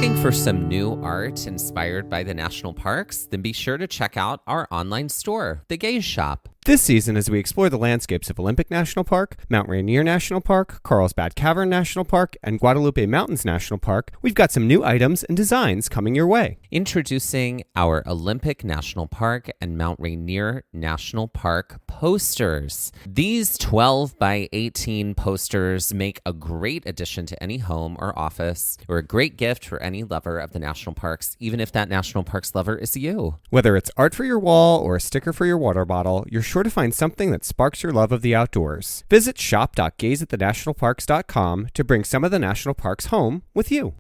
Looking for some new art inspired by the national parks? Then be sure to check out our online store, The Gaze Shop. This season, as we explore the landscapes of Olympic National Park, Mount Rainier National Park, Carlsbad Cavern National Park, and Guadalupe Mountains National Park, we've got some new items and designs coming your way. Introducing our Olympic National Park and Mount Rainier National Park posters. These 12 by 18 posters make a great addition to any home or office, or a great gift for any lover of the national parks, even if that national parks lover is you. Whether it's art for your wall or a sticker for your water bottle, you're sure to find something that sparks your love of the outdoors. Visit shop.gazeatthenationalparks.com to bring some of the national parks home with you.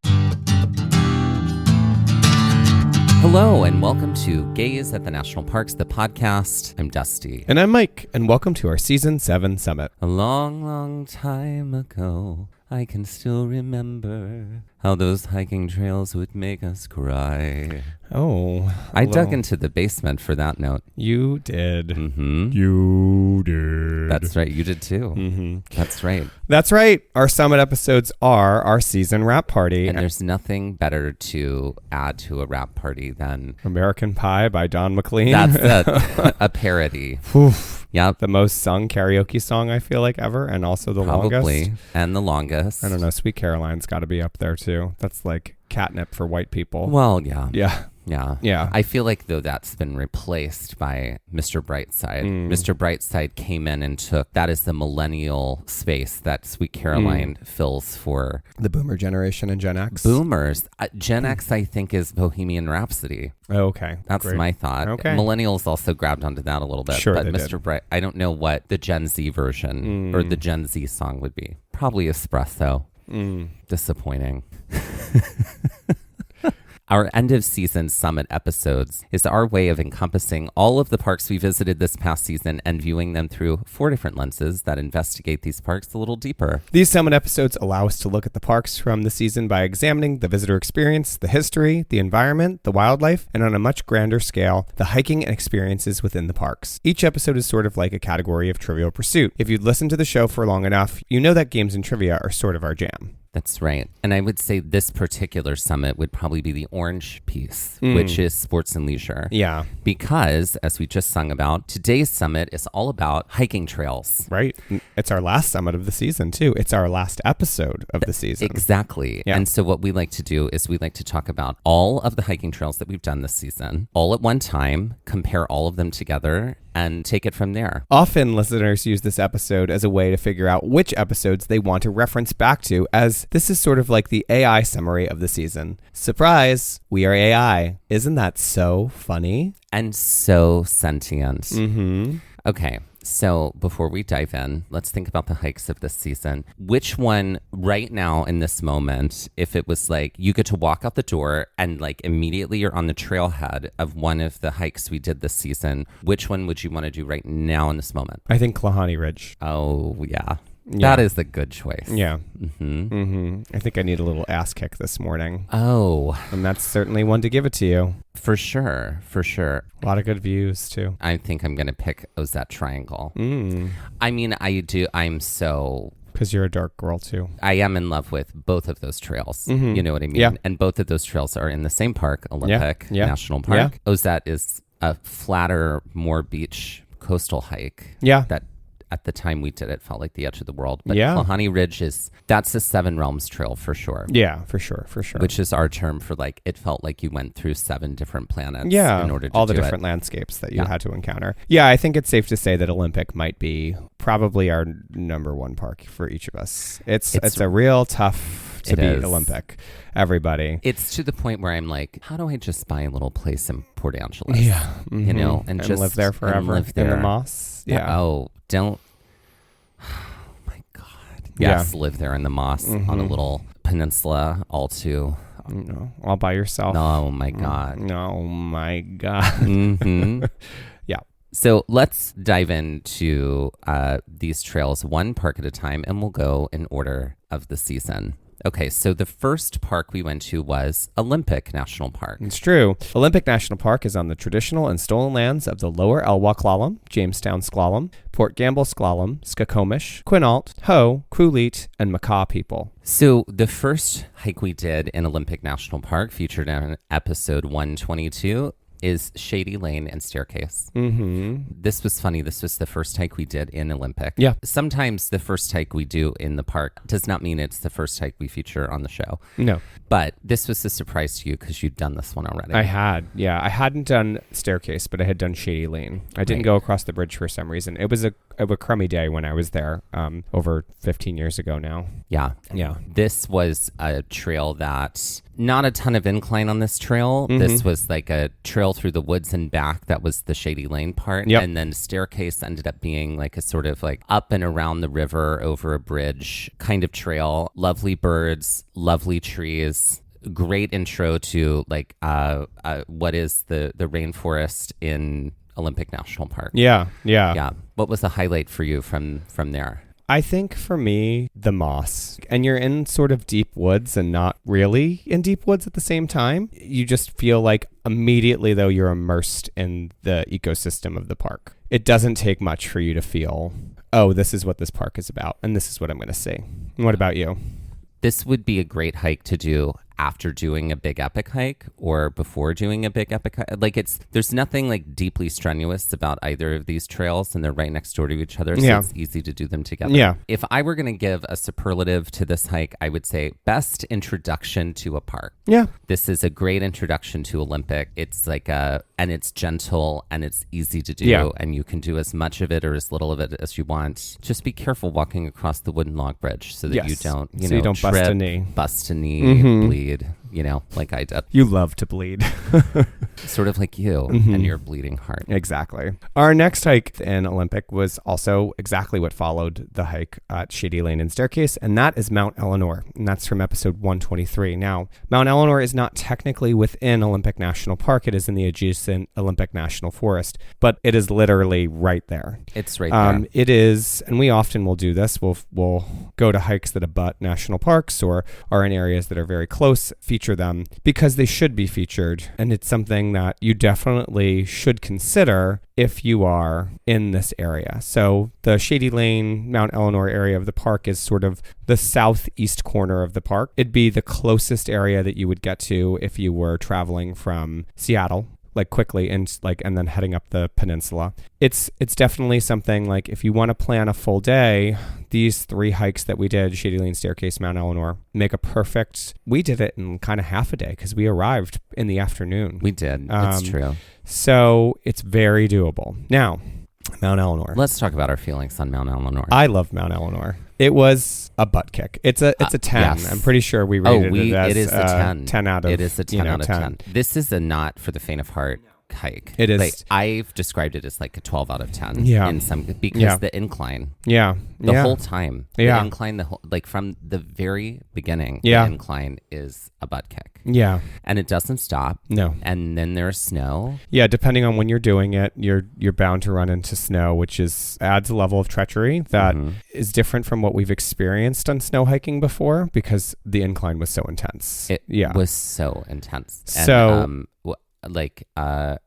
Hello and welcome to Gaze at the National Parks, the podcast. I'm Dusty. And I'm Mike, and welcome to our Season 7 Summit. A long, long time ago, I can still remember how those hiking trails would make us cry. Oh. I dug into the basement for that note. You did. Mm-hmm. You did. That's right. You did too. Mm-hmm. That's right. That's right. Our Summit episodes are our season wrap party. And there's nothing better to add to a wrap party than American Pie by Don McLean. That's a parody. Oof. Yep. The most sung karaoke song I feel like ever, and also the longest. And the longest. I don't know. Sweet Caroline's got to be up there too. That's like catnip for white people. Well, yeah. Yeah. Yeah. Yeah. I feel like, though, that's been replaced by Mr. Brightside. Mr. Brightside came in and took, that is the millennial space that Sweet Caroline fills for the boomer generation and Gen X. Boomers. Gen X, I think, is Bohemian Rhapsody. Oh, okay. That's Great. my thought. Okay. Millennials also grabbed onto that a little bit. Sure, but they Mr. Bright, I don't know what the Gen Z version or the Gen Z song would be. Probably Espresso. Disappointing. Our end of season summit episodes is our way of encompassing all of the parks we visited this past season and viewing them through 4 different lenses that investigate these parks a little deeper. These summit episodes allow us to look at the parks from the season by examining the visitor experience, the history, the environment, the wildlife, and on a much grander scale, the hiking and experiences within the parks. Each episode is sort of like a category of Trivial Pursuit. If you've listened to the show for long enough, you know that games and trivia are sort of our jam. That's right. And I would say this particular summit would probably be the orange piece, which is sports and leisure. Yeah. Because, as we just sung about, today's summit is all about hiking trails. Right. It's our last summit of the season, too. It's our last episode of the season. Exactly. Yeah. And so what we like to do is we like to talk about all of the hiking trails that we've done this season, all at one time, compare all of them together, and take it from there. Often listeners use this episode as a way to figure out which episodes they want to reference back to, as this is sort of like the AI summary of the season. Surprise, we are AI. Isn't that so funny? And so sentient. Mm-hmm. Okay. So before we dive in, let's think about the hikes of this season. Which one right now in this moment, if it was like you get to walk out the door and like immediately you're on the trailhead of one of the hikes we did this season, which one would you want to do right now in this moment? I think Klahani Ridge. Oh, yeah. Yeah. That is the good choice. Yeah. Mm-hmm. Mm-hmm. I think I need a little ass kick this morning. Oh. And that's certainly one to give it to you. For sure. For sure. A lot of good views, too. I think I'm going to pick Ozette Triangle. Mm. I mean, I'm so... Because you're a dark girl, too. I am in love with both of those trails. Mm-hmm. You know what I mean? Yeah. And both of those trails are in the same park, Olympic National Park. Yeah. Ozette is a flatter, more beach coastal hike. Yeah. That at the time we did it felt like the edge of the world. But Yeah. Klahani Ridge that's a 7 Realms trail for sure. Yeah, for sure. Which is our term for like, it felt like you went through 7 different planets yeah, in order to all the do different it. landscapes that you had to encounter. Yeah, I think it's safe to say that Olympic might be probably our number one park for each of us. It's a real tough to beat Olympic. Everybody. It's to the point where I'm like, how do I just buy a little place in Port Angeles? Yeah. Mm-hmm. You know, and just live there forever live there. in the moss. Yeah. Oh, don't. Oh my God. Yes, live there in the moss on a little peninsula, all too. No, all by yourself. Oh my God. No, my God. Mm-hmm. Yeah. So let's dive into these trails one park at a time, and we'll go in order of the season. Okay, so the first park we went to was Olympic National Park. It's true. Olympic National Park is on the traditional and stolen lands of the Lower Elwha Clallam, Jamestown Sklallam, Port Gamble Sklallam, Skokomish, Quinault, Ho, Cruleet, and Makah people. So the first hike we did in Olympic National Park, featured in episode 122, is Shady Lane and Staircase. This was funny. This was the first hike we did in Olympic. Yeah. Sometimes the first hike we do in the park does not mean it's the first hike we feature on the show. No. But this was a surprise to you because you'd done this one already. I had. Yeah. I hadn't done Staircase, but I had done Shady Lane. I didn't go across the bridge for some reason. It was a crummy day when I was there over 15 years ago now. Yeah. Yeah. This was a trail that... Not a ton of incline on this trail. This was like a trail through the woods and back. That was the Shady Lane part. Yep. And then Staircase ended up being like a sort of like up and around the river over a bridge kind of trail. Lovely birds, lovely trees. Great intro to like what is the rainforest in Olympic National Park. Yeah. What was the highlight for you from there? I think for me, the moss. And you're in sort of deep woods and not really in deep woods at the same time. You just feel like immediately, though, you're immersed in the ecosystem of the park. It doesn't take much for you to feel, oh, this is what this park is about, and this is what I'm going to see. And what about you? This would be a great hike to do after doing a big epic hike or before doing a big epic hike. Like there's nothing like deeply strenuous about either of these trails, and they're right next door to each other, so it's easy to do them together. Yeah. If I were going to give a superlative to this hike, I would say best introduction to a park. Yeah. This is a great introduction to Olympic. It's like and it's gentle and it's easy to do, and you can do as much of it or as little of it as you want. Just be careful walking across the wooden log bridge so that you don't, you don't trip, bust a knee, bleed, like I did. You love to bleed. Sort of like you and your bleeding heart. Exactly. Our next hike in Olympic was also exactly what followed the hike at Shady Lane and Staircase, and that is Mount Eleanor, and that's from episode 123. Now, Mount Eleanor is not technically within Olympic National Park. It is in the adjacent Olympic National Forest, but it is literally right there. It's right there. It is, and we often will do this. We'll go to hikes that abut national parks or are in areas that are very close, feature them because they should be featured, and it's something that you definitely should consider if you are in this area. So the Shady Lane, Mount Eleanor area of the park is sort of the southeast corner of the park. It'd be the closest area that you would get to if you were traveling from Seattle, like quickly and then heading up the peninsula. It's definitely something like if you want to plan a full day, these 3 hikes that we did, Shady Lane, Staircase, Mount Eleanor, make a perfect. We did it in kind of half a day because we arrived in the afternoon. We did. It's true. So it's very doable. Now, Mount Eleanor. Let's talk about our feelings on Mount Eleanor. I love Mount Eleanor. It was a butt kick. It's a 10. Yes. I'm pretty sure we rated it as it is a 10. 10 out of It is a 10 out of 10. 10. This is a not for the faint of heart hike. It is. Like, I've described it as like a 12 out of 10. Yeah. In some because the incline. Yeah. The whole time. Yeah. The incline, like from the very beginning, Yeah. the incline is a butt kick. Yeah. And it doesn't stop. No. And then there's snow. Yeah, depending on when you're doing it, you're bound to run into snow, which adds a level of treachery that is different from what we've experienced on snow hiking before because the incline was so intense. It was so intense. So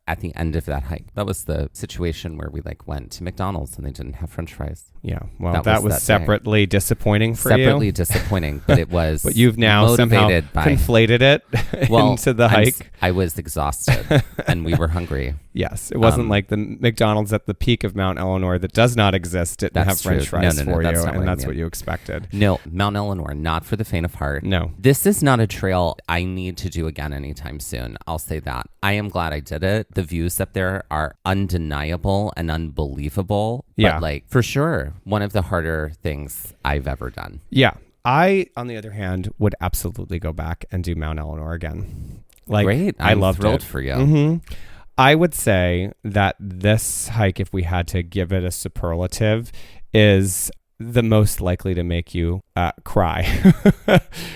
at the end of that hike, that was the situation where we went to McDonald's and they didn't have French fries. Yeah, well, that was separately disappointing for you. Separately disappointing, but it was. But you've now somehow conflated it into the hike. I was exhausted and we were hungry. Yes, it wasn't like the McDonald's at the peak of Mount Eleanor that does not exist didn't have French fries for you, and that's what you expected. No, Mount Eleanor, not for the faint of heart. No. This is not a trail I need to do again anytime soon. I'll say that. I am glad I did it. The views up there are undeniable and unbelievable. Yeah. But for sure, one of the harder things I've ever done. Yeah. I, on the other hand, would absolutely go back and do Mount Eleanor again. Great. I loved thrilled it. for you. Mm-hmm. I would say that this hike, if we had to give it a superlative, is the most likely to make you cry.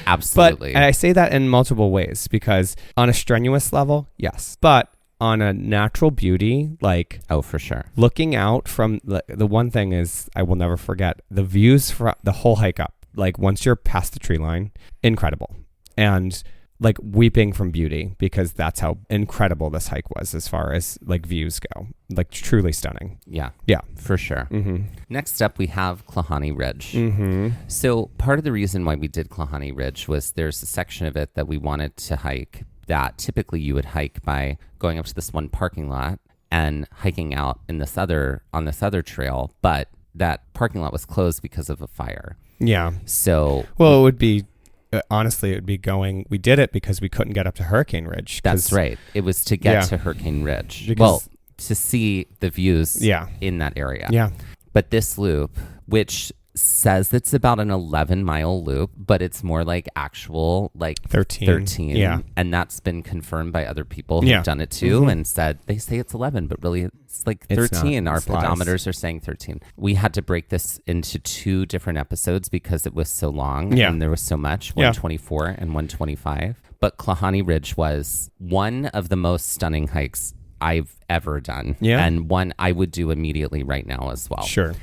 Absolutely. And I say that in multiple ways because on a strenuous level, yes. But on a natural beauty, like Oh, for sure. looking out from the one thing is I will never forget the views from the whole hike up. Like once you're past the tree line, incredible. And like weeping from beauty because that's how incredible this hike was as far as like views go. Like truly stunning. Yeah. Yeah. For sure. Mm-hmm. Next up, we have Klahani Ridge. Mm-hmm. So part of the reason why we did Klahani Ridge was there's a section of it that we wanted to hike that typically you would hike by going up to this one parking lot and hiking out in on this other trail, but that parking lot was closed because of a fire. Yeah. So, well, it would be, honestly, it would be going, we did it because we couldn't get up to Hurricane Ridge. That's right. It was to get to Hurricane Ridge. Well, to see the views in that area. Yeah. But this loop, which says it's about an 11-mile loop, but it's more like actual like 13. Yeah. And that's been confirmed by other people who've done it too and said they say it's 11, but really it's like 13. Our pedometers are saying 13. We had to break this into 2 different episodes because it was so long and there was so much, 124 and 125. But Klahani Ridge was one of the most stunning hikes I've ever done. Yeah. And one I would do immediately right now as well. Sure.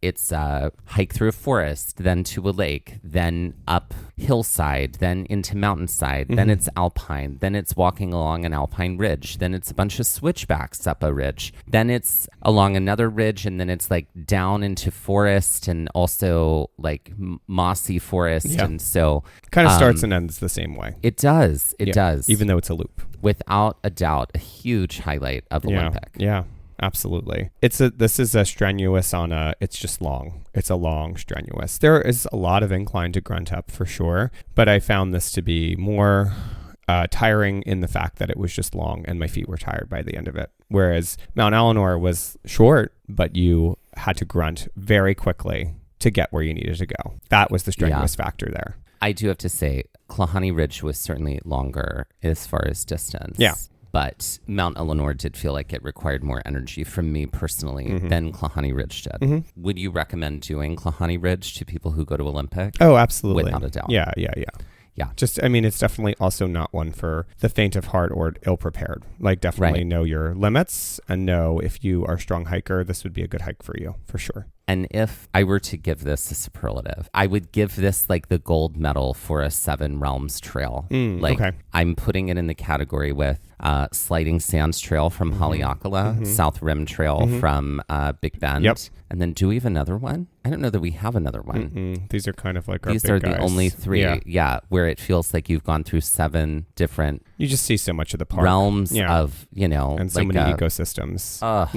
It's a hike through a forest, then to a lake, then up hillside, then into mountainside, then it's alpine, then it's walking along an alpine ridge, then it's a bunch of switchbacks up a ridge, then it's along another ridge, and then it's like down into forest and also like mossy forest. Yeah. And so kind of starts and ends the same way. It does. It does. Even though it's a loop. Without a doubt, a huge highlight of Olympic. Yeah. Absolutely. This is a strenuous it's just long. It's a long strenuous. There is a lot of incline to grunt up for sure, but I found this to be more tiring in the fact that it was just long and my feet were tired by the end of it. Whereas Mount Eleanor was short, but you had to grunt very quickly to get where you needed to go. That was the strenuous factor there. I do have to say, Klahani Ridge was certainly longer as far as distance. Yeah. But Mount Eleanor did feel like it required more energy from me personally than Klahani Ridge did. Would you recommend doing Klahani Ridge to people who go to Olympic? Oh, absolutely. Without a doubt. Yeah. Just, I mean, it's definitely also not one for the faint of heart or ill-prepared. Like, definitely know your limits and know if you are a strong hiker, this would be a good hike for you, for sure. And if I were to give this a superlative, I would give this like the gold medal for a 7 Realms trail. I'm putting it in the category with Sliding Sands Trail from Haleakala, South Rim Trail from Big Bend. Yep. And then do we have another one? I don't know that we have another one. These are kind of like our These big are guys. the only 3, where it feels like you've gone through 7 different You just see so much of the park. realms of, and so many ecosystems.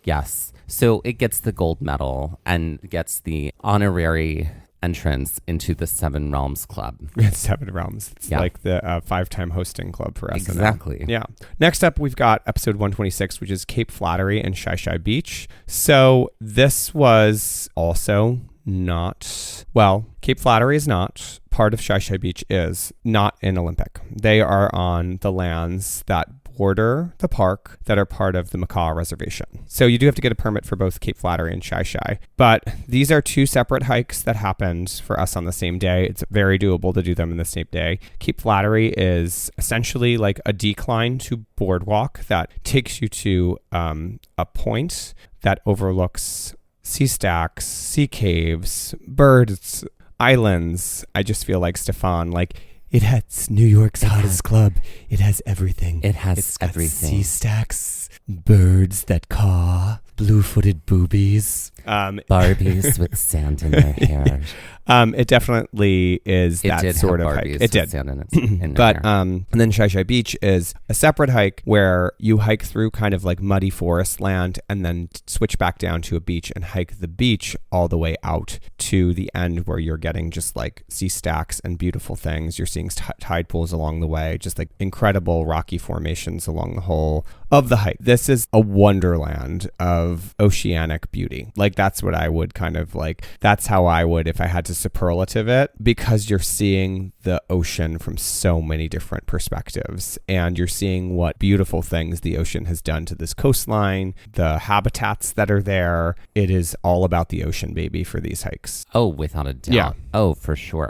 Yes. So it gets the gold medal and gets the honorary entrance into the 7 Realms Club. 7 Realms. It's like the 5-time hosting club for us. Exactly. Yeah. Next up, we've got episode 126, which is Cape Flattery and Shai Shai Beach. So this was also not, well, Cape Flattery is not. Part of Shai Shai Beach is not in Olympic. They are on the lands that border the park that are part of the Macaw Reservation. So you do have to get a permit for both Cape Flattery and Shai Shai. But these are 2 separate hikes that happened for us on the same day. It's very doable to do them in the same day. Cape Flattery is essentially like a decline to boardwalk that takes you to a point that overlooks sea stacks, sea caves, birds, islands. I just feel like Stefan, like, it has New York's hottest club. It has everything. It's got everything. Sea stacks, birds that caw, blue-footed boobies. Barbies with sand in their hair. It definitely is that sort of hike. It did. Sand in but and then Shai Shai Beach is a separate hike where you hike through kind of like muddy forest land and then switch back down to a beach and hike the beach all the way out to the end where you're getting just like sea stacks and beautiful things. You're seeing tide pools along the way, just like incredible rocky formations along the whole of the hike. This is a wonderland of oceanic beauty. Like that's what I would kind of like, that's how I would if I had to superlative it, because you're seeing the ocean from so many different perspectives and you're seeing what beautiful things the ocean has done to this coastline, the habitats that are there. It is all about the ocean, baby, for these hikes. Oh, without a doubt. Yeah. Oh, for sure.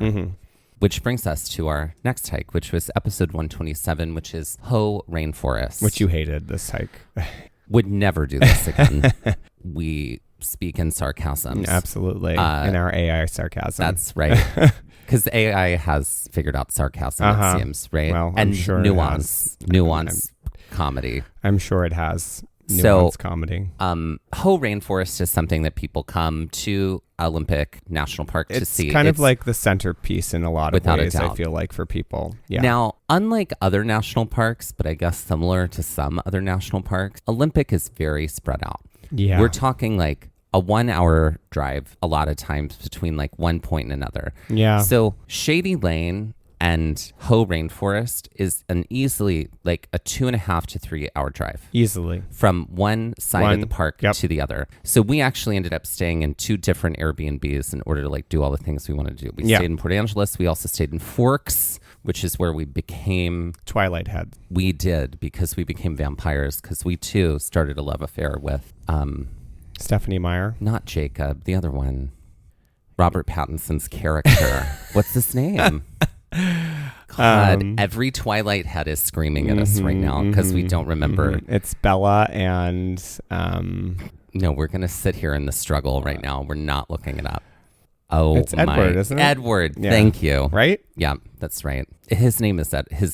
which brings us to our next hike, which was episode 127, which is Ho Rainforest. Which you hated, this hike. Would never do this again. We speak in sarcasm. Absolutely. In our AI sarcasm. That's right. Because AI has figured out sarcasm, it seems, right? Well, and I'm sure nuance comedy. I'm sure it has nuance comedy. Ho Rainforest is something that people come to Olympic National Park to see. It's kind of like the centerpiece in a lot of ways, a doubt. I feel like, for people. Yeah. Now, unlike other national parks, but I guess similar to some other national parks, Olympic is very spread out. Yeah. We're talking like a 1 hour drive a lot of times between like one point and another. Yeah. So Shady Lane and Ho Rainforest is an easily like a 2.5 to 3 hour drive. Easily. From one side of the park to the other. So we actually ended up staying in 2 different Airbnbs in order to like do all the things we wanted to do. We stayed in Port Angeles. We also stayed in Forks, which is where we became Twilight Head. We did, because we became vampires, because we too started a love affair with Stephanie Meyer. Not Jacob, the other one. Robert Pattinson's character. What's his name? God, every Twilight head is screaming at us right now because we don't remember. It's Bella and... No, we're going to sit here in the struggle right now. We're not looking it up. Oh, it's Edward, isn't it? Edward, thank you. Right? Yeah, that's right. His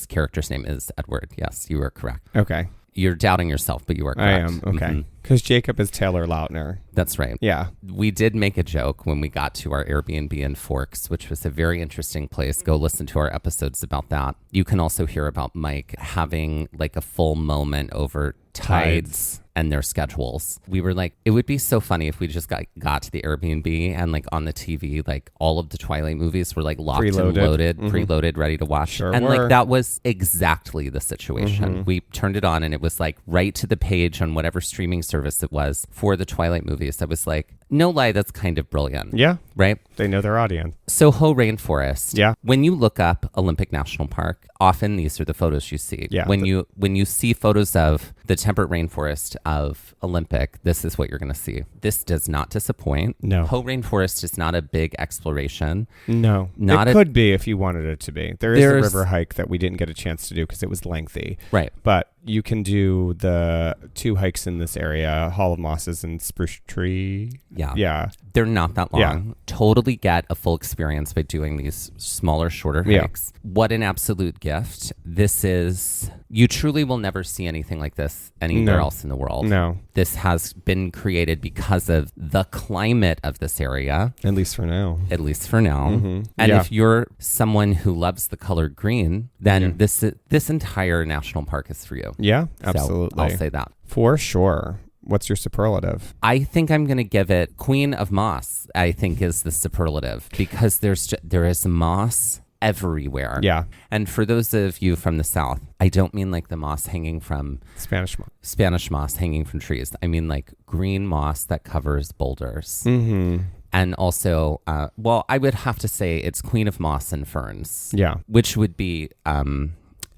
character's name is Edward. Yes, you are correct. Okay. You're doubting yourself, but you are correct. I am, okay. Because Jacob is Taylor Lautner. That's right. Yeah. We did make a joke when we got to our Airbnb in Forks, which was a very interesting place. Go listen to our episodes about that. You can also hear about Mike having like a full moment over tides and their schedules. We were like, it would be so funny if we just got to the Airbnb and like on the TV, like all of the Twilight movies were like locked and loaded, preloaded, ready to watch. Sure and were. like that was exactly the situation. We turned it on and it was like right to the page on whatever streaming service it was for the Twilight movies. I was like, no lie, that's kind of brilliant. Yeah. Right? They know their audience. So Ho Rainforest. Yeah. When you look up Olympic National Park, often these are the photos you see. Yeah. When you see photos of the temperate rainforest of Olympic, this is what you're going to see. This does not disappoint. No. Ho Rainforest is not a big exploration. No. It could be if you wanted it to be. There's a river hike that we didn't get a chance to do because it was lengthy. Right. But you can do the 2 hikes in this area, Hall of Mosses and Spruce Tree. Yeah. Yeah. They're not that long. Yeah. Totally get a full experience by doing these smaller, shorter hikes. Yeah. What an absolute gift. This is, you truly will never see anything like this anywhere else in the world. No. This has been created because of the climate of this area. At least for now. And if you're someone who loves the color green, then this entire national park is for you. Yeah, absolutely. So I'll say that. For sure. What's your superlative? I think I'm going to give it Queen of Moss, I think is the superlative, because there is moss everywhere. Yeah. And for those of you from the South, I don't mean like the moss hanging from... Spanish moss hanging from trees. I mean like green moss that covers boulders. Mm-hmm. And also, I would have to say it's Queen of Moss and Ferns. Yeah. Which would be...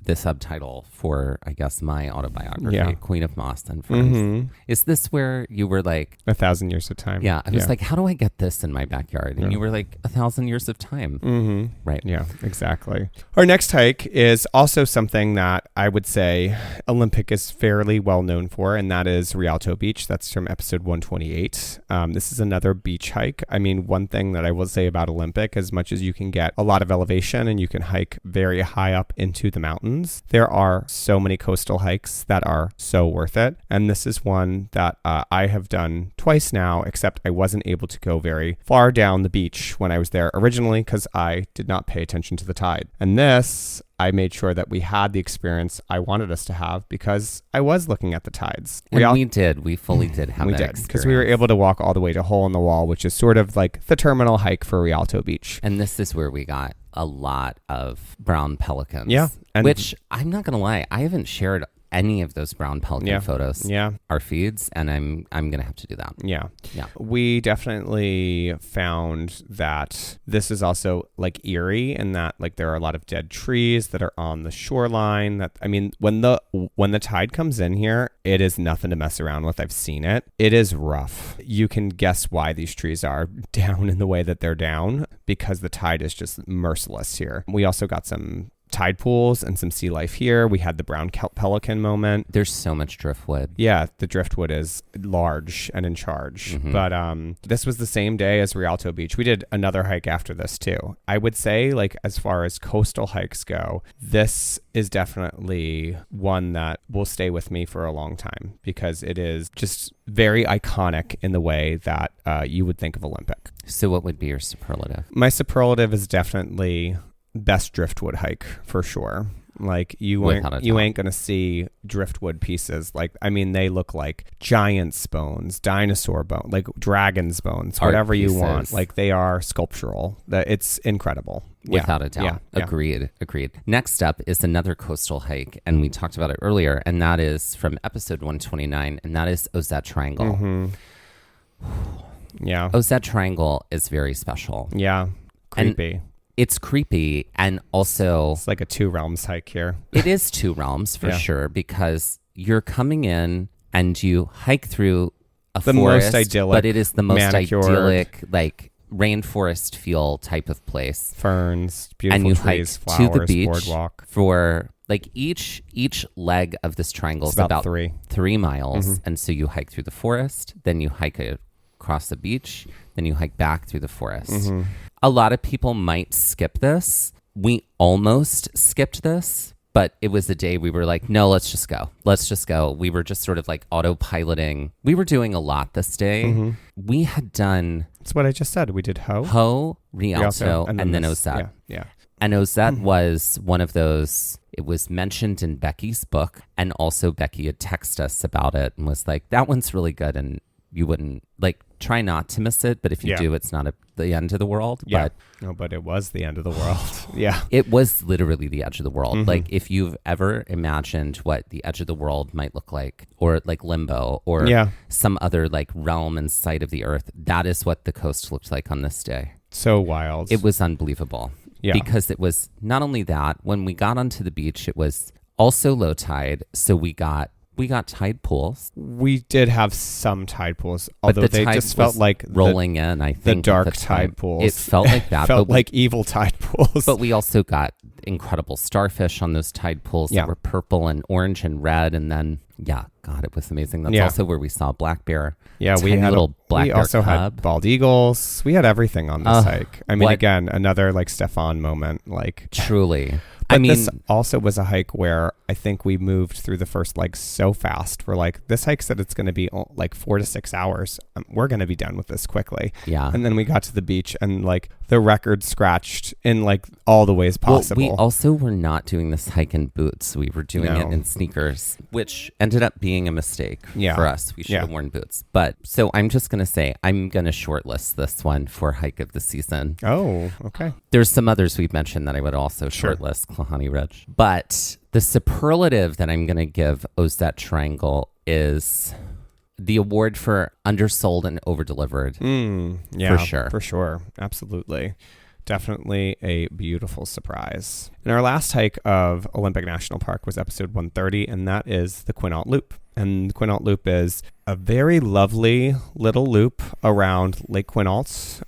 the subtitle for, I guess, my autobiography, Queen of Moss and Ferns. Mm-hmm. Is this where you were like... 1,000 Years of Time. Yeah. I was like, how do I get this in my backyard? And you were like, 1,000 Years of Time. Mm-hmm. Right. Yeah, exactly. Our next hike is also something that I would say Olympic is fairly well known for, and that is Rialto Beach. That's from episode 128. This is another beach hike. I mean, one thing that I will say about Olympic, as much as you can get a lot of elevation and you can hike very high up into the mountains, there are so many coastal hikes that are so worth it. And this is one that I have done twice now, except I wasn't able to go very far down the beach when I was there originally because I did not pay attention to the tide. And this, I made sure that we had the experience I wanted us to have because I was looking at the tides. We fully did have that experience. Because we were able to walk all the way to Hole in the Wall, which is sort of like the terminal hike for Rialto Beach. And this is where we got a lot of brown pelicans. Yeah. Which, I'm not going to lie, I haven't shared any of those brown pelican photos. Yeah. Our feeds, and I'm gonna have to do that. Yeah. Yeah. We definitely found that this is also like eerie in that like there are a lot of dead trees that are on the shoreline. That I mean, when the tide comes in here, it is nothing to mess around with. I've seen it. It is rough. You can guess why these trees are down in the way that they're down, because the tide is just merciless here. We also got some tide pools and some sea life here. We had the brown pelican moment. There's so much driftwood. Yeah, the driftwood is large and in charge. Mm-hmm. But this was the same day as Rialto Beach. We did another hike after this too. I would say, like, as far as coastal hikes go, this is definitely one that will stay with me for a long time, because it is just very iconic in the way that you would think of Olympic. So what would be your superlative? My superlative is definitely best driftwood hike for sure. Like you ain't gonna see driftwood pieces. Like, I mean, they look like giant's bones, dinosaur bone, like dragon's bones, Art whatever pieces. You want. Like, they are sculptural. It's incredible. Without a doubt. Yeah. Agreed. Next up is another coastal hike, and we talked about it earlier, and that is from episode 129, and that is Ozette Triangle. Mm-hmm. Yeah. Ozette Triangle is very special. Yeah. Creepy. It's creepy, and also it's like a 2 realms hike here. It is 2 realms for sure, because you're coming in and you hike through the forest, most idyllic, but it is the most manicured, idyllic, like rainforest feel type of place. Ferns, beautiful and you trees, hike flowers, to the beach boardwalk. For like each leg of this triangle is about 3 miles, Mm-hmm. and so you hike through the forest, then you hike across the beach, then you hike back through the forest. Mm-hmm. A lot of people might skip this. We almost skipped this, but it was the day we were like, no, let's just go. We were just sort of like autopiloting. We were doing a lot this day. Mm-hmm. We had done... That's what I just said. We did Rialto, and then Ozette. Yeah. And Ozette was one of those... It was mentioned in Becky's book, and also Becky had texted us about it and was like, that one's really good, and you wouldn't, like, try not to miss it, but if you do, it's not the end of the world. Yeah. But no, but it was the end of the world. Yeah. It was literally the edge of the world. Mm-hmm. Like, if you've ever imagined what the edge of the world might look like, or like limbo, or some other like realm and site of the earth, that is what the coast looked like on this day. So wild. It was unbelievable. Yeah. Because it was not only that, when we got onto the beach, it was also low tide. So we got tide pools. We did have some tide pools, although they just felt like rolling in. I think the dark tide pools. It felt like that. Felt like evil tide pools. But we also got incredible starfish on those tide pools that were purple and orange and red, and then God, it was amazing. That's also where we saw black bear. Yeah, we had little black bear. We also had bald eagles. We had everything on this hike. I mean, again, another like Stefan moment. Like truly. But this also was a hike where I think we moved through the first leg so fast. We're like, this hike said it's going to be like 4 to 6 hours. We're going to be done with this quickly. Yeah. And then we got to the beach and like the record scratched in like all the ways possible. Well, we also were not doing this hike in boots. We were doing it in sneakers, which ended up being a mistake for us. We should have worn boots. But so I'm just going to say, I'm going to shortlist this one for hike of the season. Oh, okay. There's some others we've mentioned that I would also shortlist. Klahani Ridge. But the superlative that I'm going to give Ozette Triangle is the award for undersold and overdelivered. For sure. Absolutely. Definitely a beautiful surprise. And our last hike of Olympic National Park was episode 130, and that is the Quinault Loop. And the Quinault Loop is a very lovely little loop around Lake Quinault,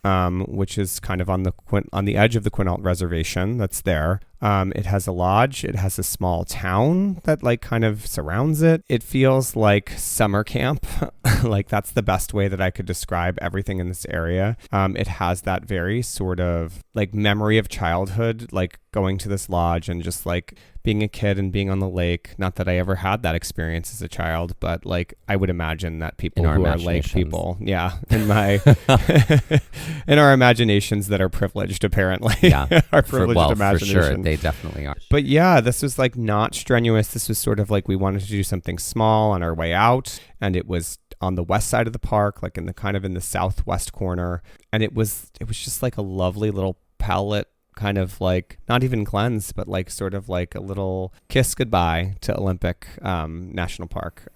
which is kind of on the edge of the Quinault Reservation that's there. It has a lodge. It has a small town that like kind of surrounds it. It feels like summer camp. Like that's the best way that I could describe everything in this area. It has that very sort of like memory of childhood, like going to this lodge and just like being a kid and being on the lake. Not that I ever had that experience as a child, but like I would imagine that people who are lake people, in our imaginations that are privileged, apparently, are privileged imaginations. For sure, they definitely are. But yeah, this was like not strenuous. This was sort of like we wanted to do something small on our way out, and it was on the west side of the park, like in the southwest corner, and it was just like a lovely little palette kind of like not even cleanse, but like sort of like a little kiss goodbye to Olympic National Park.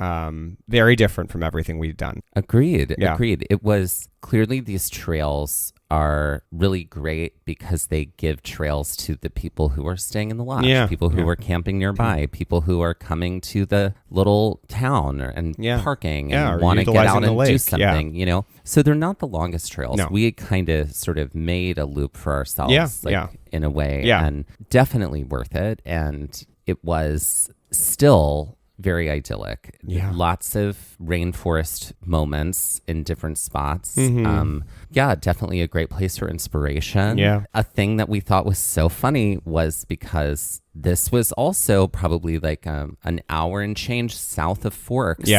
Very different from everything we've done. Agreed. Yeah. Agreed. It was clearly these trails are really great because they give trails to the people who are staying in the lodge, people who are camping nearby, people who are coming to the little town and parking and want to get out and do something, you know? So they're not the longest trails. No. We kind of sort of made a loop for ourselves, in a way, and definitely worth it. And it was still very idyllic. Lots of rainforest moments in different spots. Definitely a great place for inspiration. A thing that we thought was so funny was because this was also probably like an hour and change south of Forks.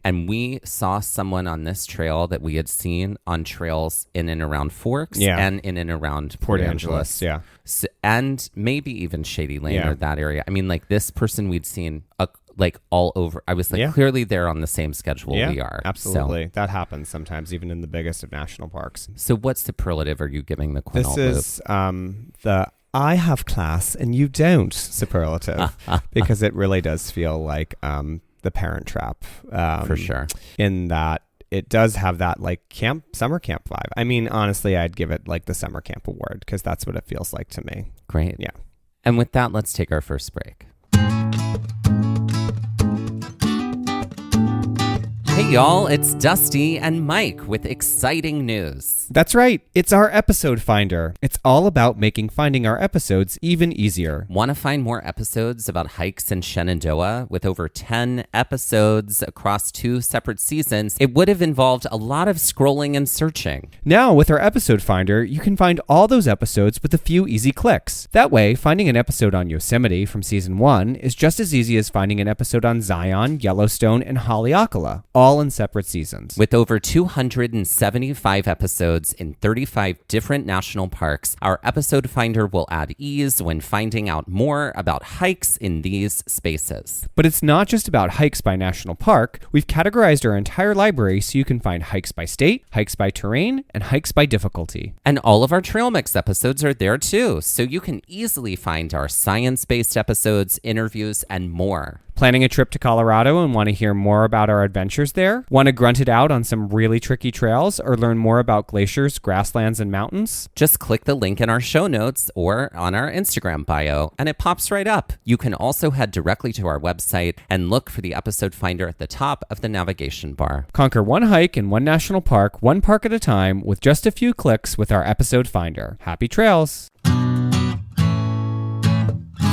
And we saw someone on this trail that we had seen on trails in and around Forks and in and around Port Angeles. So, and maybe even Shady Lane or that area. I mean, like this person we'd seen like all over. I was like, clearly they're on the same schedule we are. Absolutely. So, that happens sometimes, even in the biggest of national parks. So what superlative are you giving the Quinault Loop? This is the I have class and you don't superlative because it really does feel like the Parent Trap. For sure. In that it does have that like summer camp vibe. I mean, honestly, I'd give it like the summer camp award because that's what it feels like to me. Great. Yeah. And with that, let's take our first break. Hey y'all, it's Dusty and Mike with exciting news. That's right, it's our episode finder. It's all about making finding our episodes even easier. Want to find more episodes about hikes in Shenandoah? With over 10 episodes across 2 separate seasons, it would have involved a lot of scrolling and searching. Now, with our episode finder, you can find all those episodes with a few easy clicks. That way, finding an episode on Yosemite from season 1 is just as easy as finding an episode on Zion, Yellowstone, and Haleakala, all in separate seasons. With over 275 episodes in 35 different national parks, our episode finder will add ease when finding out more about hikes in these spaces. But it's not just about hikes by national park. We've categorized our entire library so you can find hikes by state, hikes by terrain, and hikes by difficulty. And all of our Trail Mix episodes are there too, so you can easily find our science-based episodes, interviews, and more. Planning a trip to Colorado and want to hear more about our adventures there? Want to grunt it out on some really tricky trails or learn more about glaciers, grasslands, and mountains? Just click the link in our show notes or on our Instagram bio, and it pops right up. You can also head directly to our website and look for the episode finder at the top of the navigation bar. Conquer one hike in one national park, one park at a time, with just a few clicks with our episode finder. Happy trails!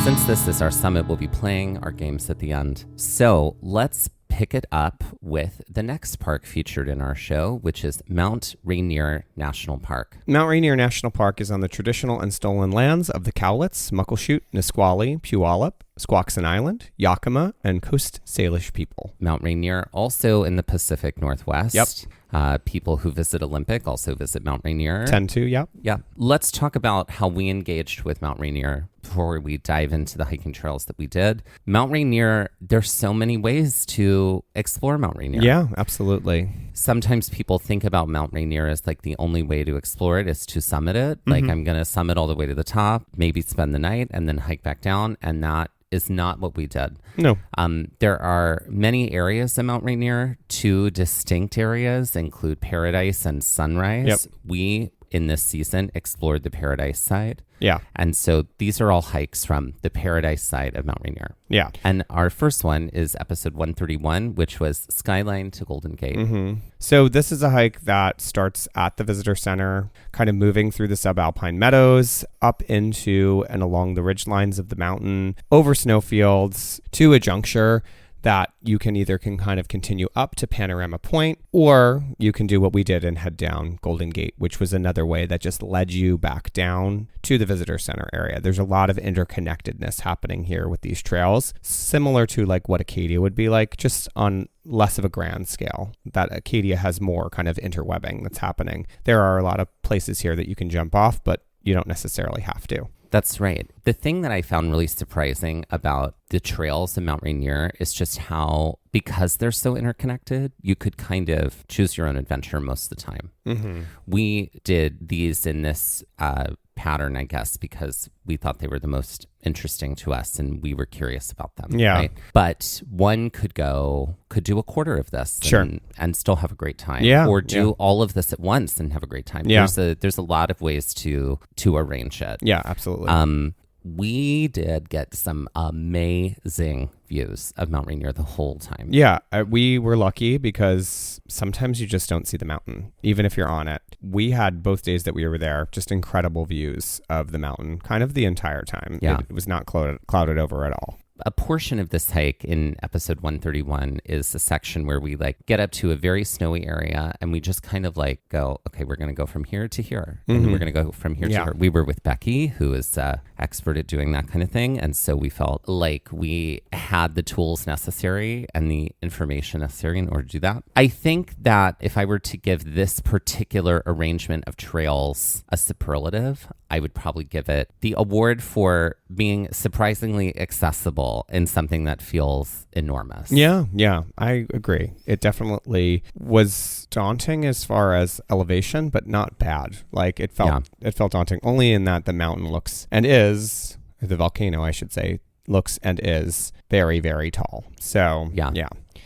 Since this is our summit, we'll be playing our games at the end. So let's pick it up with the next park featured in our show, which is Mount Rainier National Park. Mount Rainier National Park is on the traditional and stolen lands of the Cowlitz, Muckleshoot, Nisqually, Puyallup, Squaxin Island, Yakima, and Coast Salish people. Mount Rainier, also in the Pacific Northwest. Yep. People who visit Olympic also visit Mount Rainier. Tend to, yep. Yeah. Let's talk about how we engaged with Mount Rainier before we dive into the hiking trails that we did. Mount Rainier, there's so many ways to explore Mount Rainier. Yeah, absolutely. Sometimes people think about Mount Rainier as like the only way to explore it is to summit it. Like I'm going to summit all the way to the top, maybe spend the night and then hike back down, and that is not what we did. No. There are many areas in Mount Rainier. 2 distinct areas include Paradise and Sunrise. Yep. We, in this season, explored the Paradise side. Yeah. And so these are all hikes from the Paradise side of Mount Rainier. Yeah. And our first one is episode 131, which was Skyline to Golden Gate. So this is a hike that starts at the visitor center, kind of moving through the subalpine meadows, up into and along the ridge lines of the mountain, over snowfields, to a juncture that you can either kind of continue up to Panorama Point, or you can do what we did and head down Golden Gate, which was another way that just led you back down to the visitor center area. There's a lot of interconnectedness happening here with these trails, similar to like what Acadia would be like, just on less of a grand scale. That Acadia has more kind of interwebbing that's happening. There are a lot of places here that you can jump off, but you don't necessarily have to. That's right. The thing that I found really surprising about the trails in Mount Rainier is just how, because they're so interconnected, you could kind of choose your own adventure most of the time. We did these in this pattern, I guess, because we thought they were the most interesting to us and we were curious about them. Yeah. Right? But one could do a quarter of this Sure. and still have a great time. Yeah, Or do yeah. all of this at once and have a great time. Yeah. There's a lot of ways to arrange it. Yeah, absolutely. We did get some amazing views of Mount Rainier the whole time. Yeah, we were lucky because sometimes you just don't see the mountain, even if you're on it. We had both days that we were there, just incredible views of the mountain, kind of the entire time. Yeah. It was not clouded over at all. A portion of this hike in episode 131 is a section where we like get up to a very snowy area and we just kind of like go, okay, we're going to go from here to here. And then we're going to go from here to here. We were with Becky, who is expert at doing that kind of thing. And so we felt like we had the tools necessary and the information necessary in order to do that. I think that if I were to give this particular arrangement of trails a superlative, I would probably give it the award for being surprisingly accessible in something that feels enormous. Yeah, I agree. It definitely was daunting as far as elevation, but not bad. Like it felt daunting only in that the mountain looks and is, or the volcano, I should say, looks and is very, very tall. So yeah.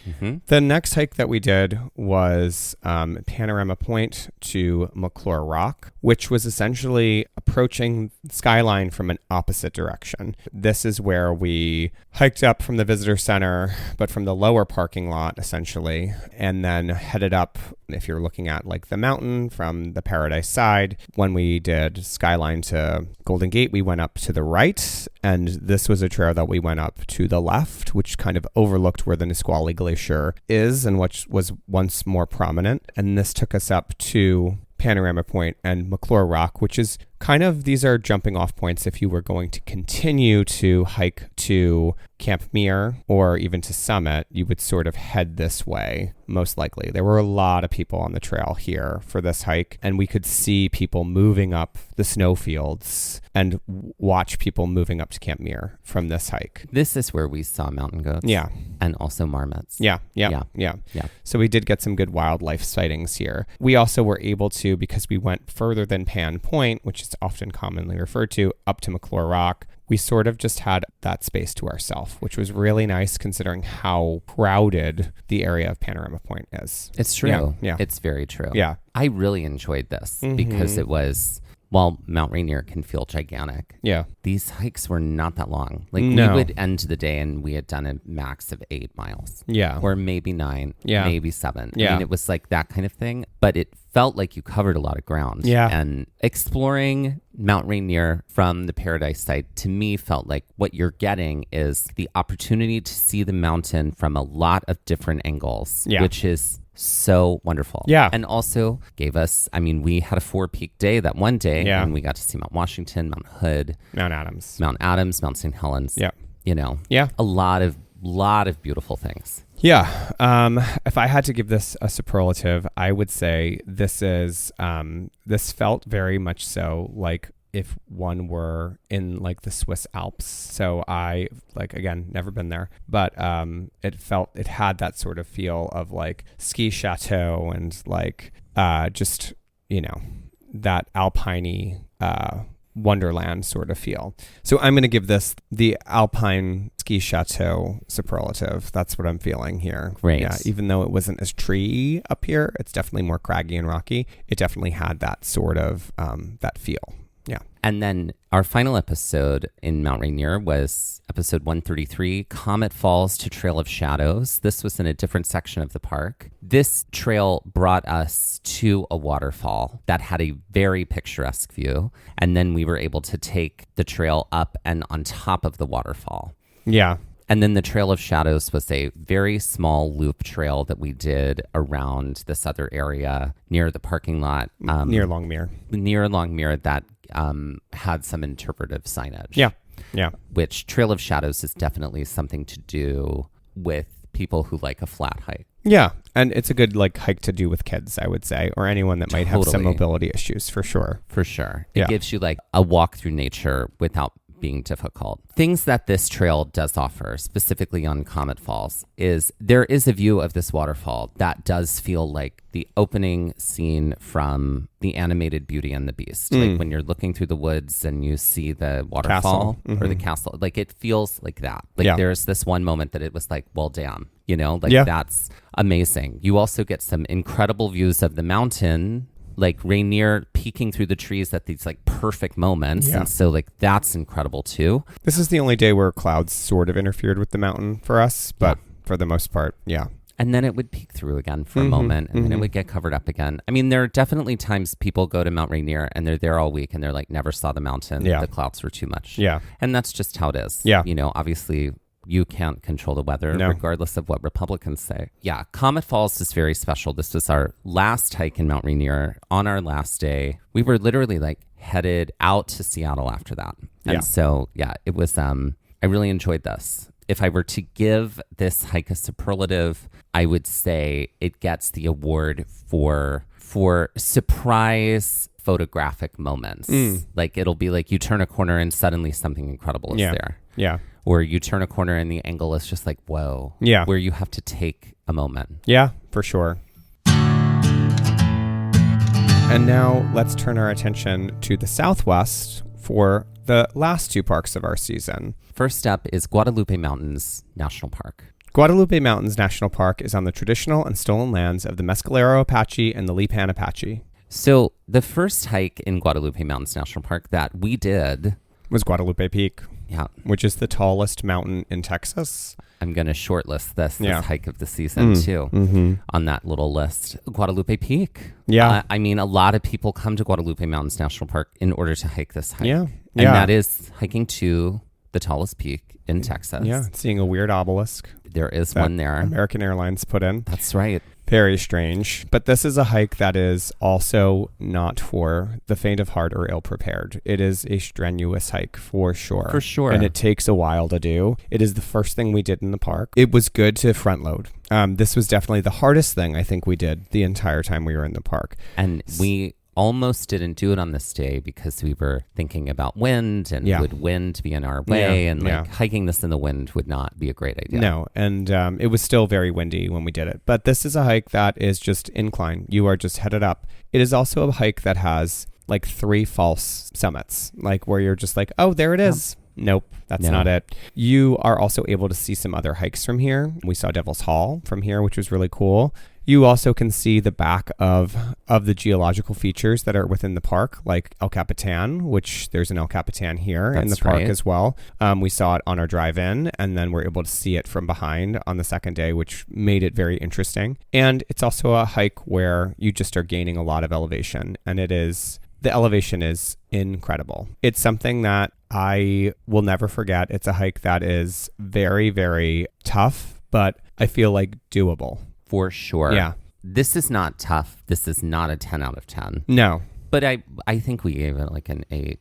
Mm-hmm. The next hike that we did was Panorama Point to McClure Rock, which was essentially approaching skyline from an opposite direction. This is where we hiked up from the visitor center, but from the lower parking lot, essentially, and then headed up, if you're looking at like the mountain from the Paradise side. When we did skyline to Golden Gate, we went up to the right, and this was a trail that we went up to the left, which kind of overlooked where the Nisqually Glacier is and which was once more prominent. And this took us up to Panorama Point and McClure Rock, which is kind of, these are jumping off points if you were going to continue to hike to Camp Muir or even to Summit, you would sort of head this way, most likely. There were a lot of people on the trail here for this hike, and we could see people moving up the snowfields and watch people moving up to Camp Muir from this hike. This is where we saw mountain goats. Yeah. And also marmots. Yeah. So we did get some good wildlife sightings here. We also were able to, because we went further than Pan Point, which is often commonly referred to, up to McClure Rock, we sort of just had that space to ourselves, which was really nice considering how crowded the area of Panorama Point is. It's true. Yeah. It's very true. Yeah. I really enjoyed this because it was, while Mount Rainier can feel gigantic, these hikes were not that long. Like we would end the day and we had done a max of 8 miles. Yeah. Or maybe 9. Yeah. Maybe 7. Yeah. I mean, it was like that kind of thing, but it felt like you covered a lot of ground. Yeah. And exploring Mount Rainier from the Paradise side, to me, felt like what you're getting is the opportunity to see the mountain from a lot of different angles, which is so wonderful. Yeah. And also gave us, I mean, we had a 4-peak day that one day, and we got to see Mount Washington, Mount Hood, Mount Adams, Mount St. Helens. Yeah. You know, a lot of beautiful things. Yeah. If I had to give this a superlative, I would say this is, this felt very much so like if one were in like the Swiss Alps. So I, like, again, never been there, but it had that sort of feel of like ski chateau and like just, you know, that alpine-y Wonderland sort of feel. So I'm going to give this the Alpine Ski Chateau superlative. That's what I'm feeling here. Great. Yeah, even though it wasn't as tree up here, it's definitely more craggy and rocky. It definitely had that sort of that feel. Yeah. And then our final episode in Mount Rainier was episode 133, Comet Falls to Trail of Shadows. This was in a different section of the park. This trail brought us to a waterfall that had a very picturesque view. And then we were able to take the trail up and on top of the waterfall. Yeah. And then the Trail of Shadows was a very small loop trail that we did around this other area near the parking lot. Near Longmere. Near Longmere that had some interpretive signage. Yeah. Which Trail of Shadows is definitely something to do with people who like a flat hike. Yeah. And it's a good like hike to do with kids, I would say, or anyone that might have some Totally. mobility issues, for sure. For sure. It gives you like a walk through nature without being difficult. Things that this trail does offer, specifically on Comet Falls, is there is a view of this waterfall that does feel like the opening scene from the animated Beauty and the Beast. Like when you're looking through the woods and you see the waterfall or the castle, like it feels like that. Like there's this one moment that it was like, well, damn, you know, like that's amazing. You also get some incredible views of the mountain, like Rainier peeking through the trees at these like perfect moments. And so like that's incredible too. This is the only day where clouds sort of interfered with the mountain for us, but for the most part, And then it would peek through again for a moment, and then it would get covered up again. I mean, there are definitely times people go to Mount Rainier and they're there all week and they're like, never saw the mountain. The clouds were too much. And that's just how it is. You know, obviously you can't control the weather regardless of what Republicans say. Comet Falls is very special. This was our last hike in Mount Rainier. On our last day, we were literally like headed out to Seattle after that. And so, it was, I really enjoyed this. If I were to give this hike a superlative, I would say it gets the award for surprise photographic moments. Like it'll be like you turn a corner and suddenly something incredible is there. Or you turn a corner and the angle is just like, whoa. Where you have to take a moment. Yeah, for sure. And now let's turn our attention to the Southwest for the last two parks of our season. First up is Guadalupe Mountains National Park. Guadalupe Mountains National Park is on the traditional and stolen lands of the Mescalero Apache and the Lipan Apache. So the first hike in Guadalupe Mountains National Park that we did was Guadalupe Peak, which is the tallest mountain in Texas. I'm going to shortlist this hike of the season too on that little list. Guadalupe Peak. I mean, a lot of people come to Guadalupe Mountains National Park in order to hike this hike. And that is hiking to the tallest peak in Texas. Seeing a weird obelisk. There is one there. American Airlines put in. That's right. Very strange. But this is a hike that is also not for the faint of heart or ill-prepared. It is a strenuous hike for sure. For sure. And it takes a while to do. It is the first thing we did in the park. It was good to front load. This was definitely the hardest thing I think we did the entire time we were in the park. And we almost didn't do it on this day because we were thinking about wind and would wind be in our way and hiking this in the wind would not be a great idea. No, and it was still very windy when we did it. But this is a hike that is just incline. You are just headed up. It is also a hike that has like 3 false summits, like where you're just like, oh, there it is. Nope, that's not it. You are also able to see some other hikes from here. We saw Devil's Hall from here, which was really cool. You also can see the back of the geological features that are within the park, like El Capitan, which there's an El Capitan here in the park as well. We saw it on our drive-in, and then we're able to see it from behind on the second day, which made it very interesting. And it's also a hike where you just are gaining a lot of elevation, and the elevation is incredible. It's something that I will never forget. It's a hike that is very, very tough, but I feel like doable. For sure. Yeah. This is not tough. This is not a 10 out of 10. No. But I think we gave it like an 8.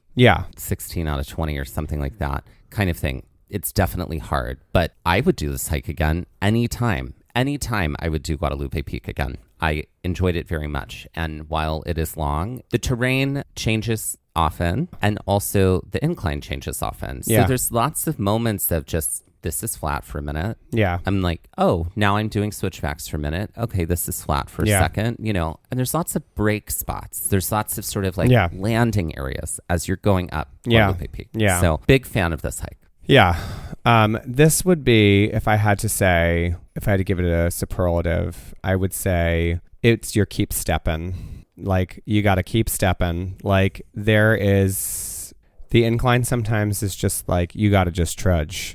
16 out of 20 or something like that kind of thing. It's definitely hard, but I would do this hike again anytime. Anytime I would do Guadalupe Peak again. I enjoyed it very much. And while it is long, the terrain changes often and also the incline changes often. So there's lots of moments of just, this is flat for a minute. I'm like, oh, now I'm doing switchbacks for a minute. Okay, this is flat for a second, you know, and there's lots of break spots. There's lots of sort of like landing areas as you're going up Guadalupe Peak. So big fan of this hike. This would be, if I had to give it a superlative, I would say it's your keep stepping. Like, you got to keep stepping. Like, the incline sometimes is just like, you got to just trudge.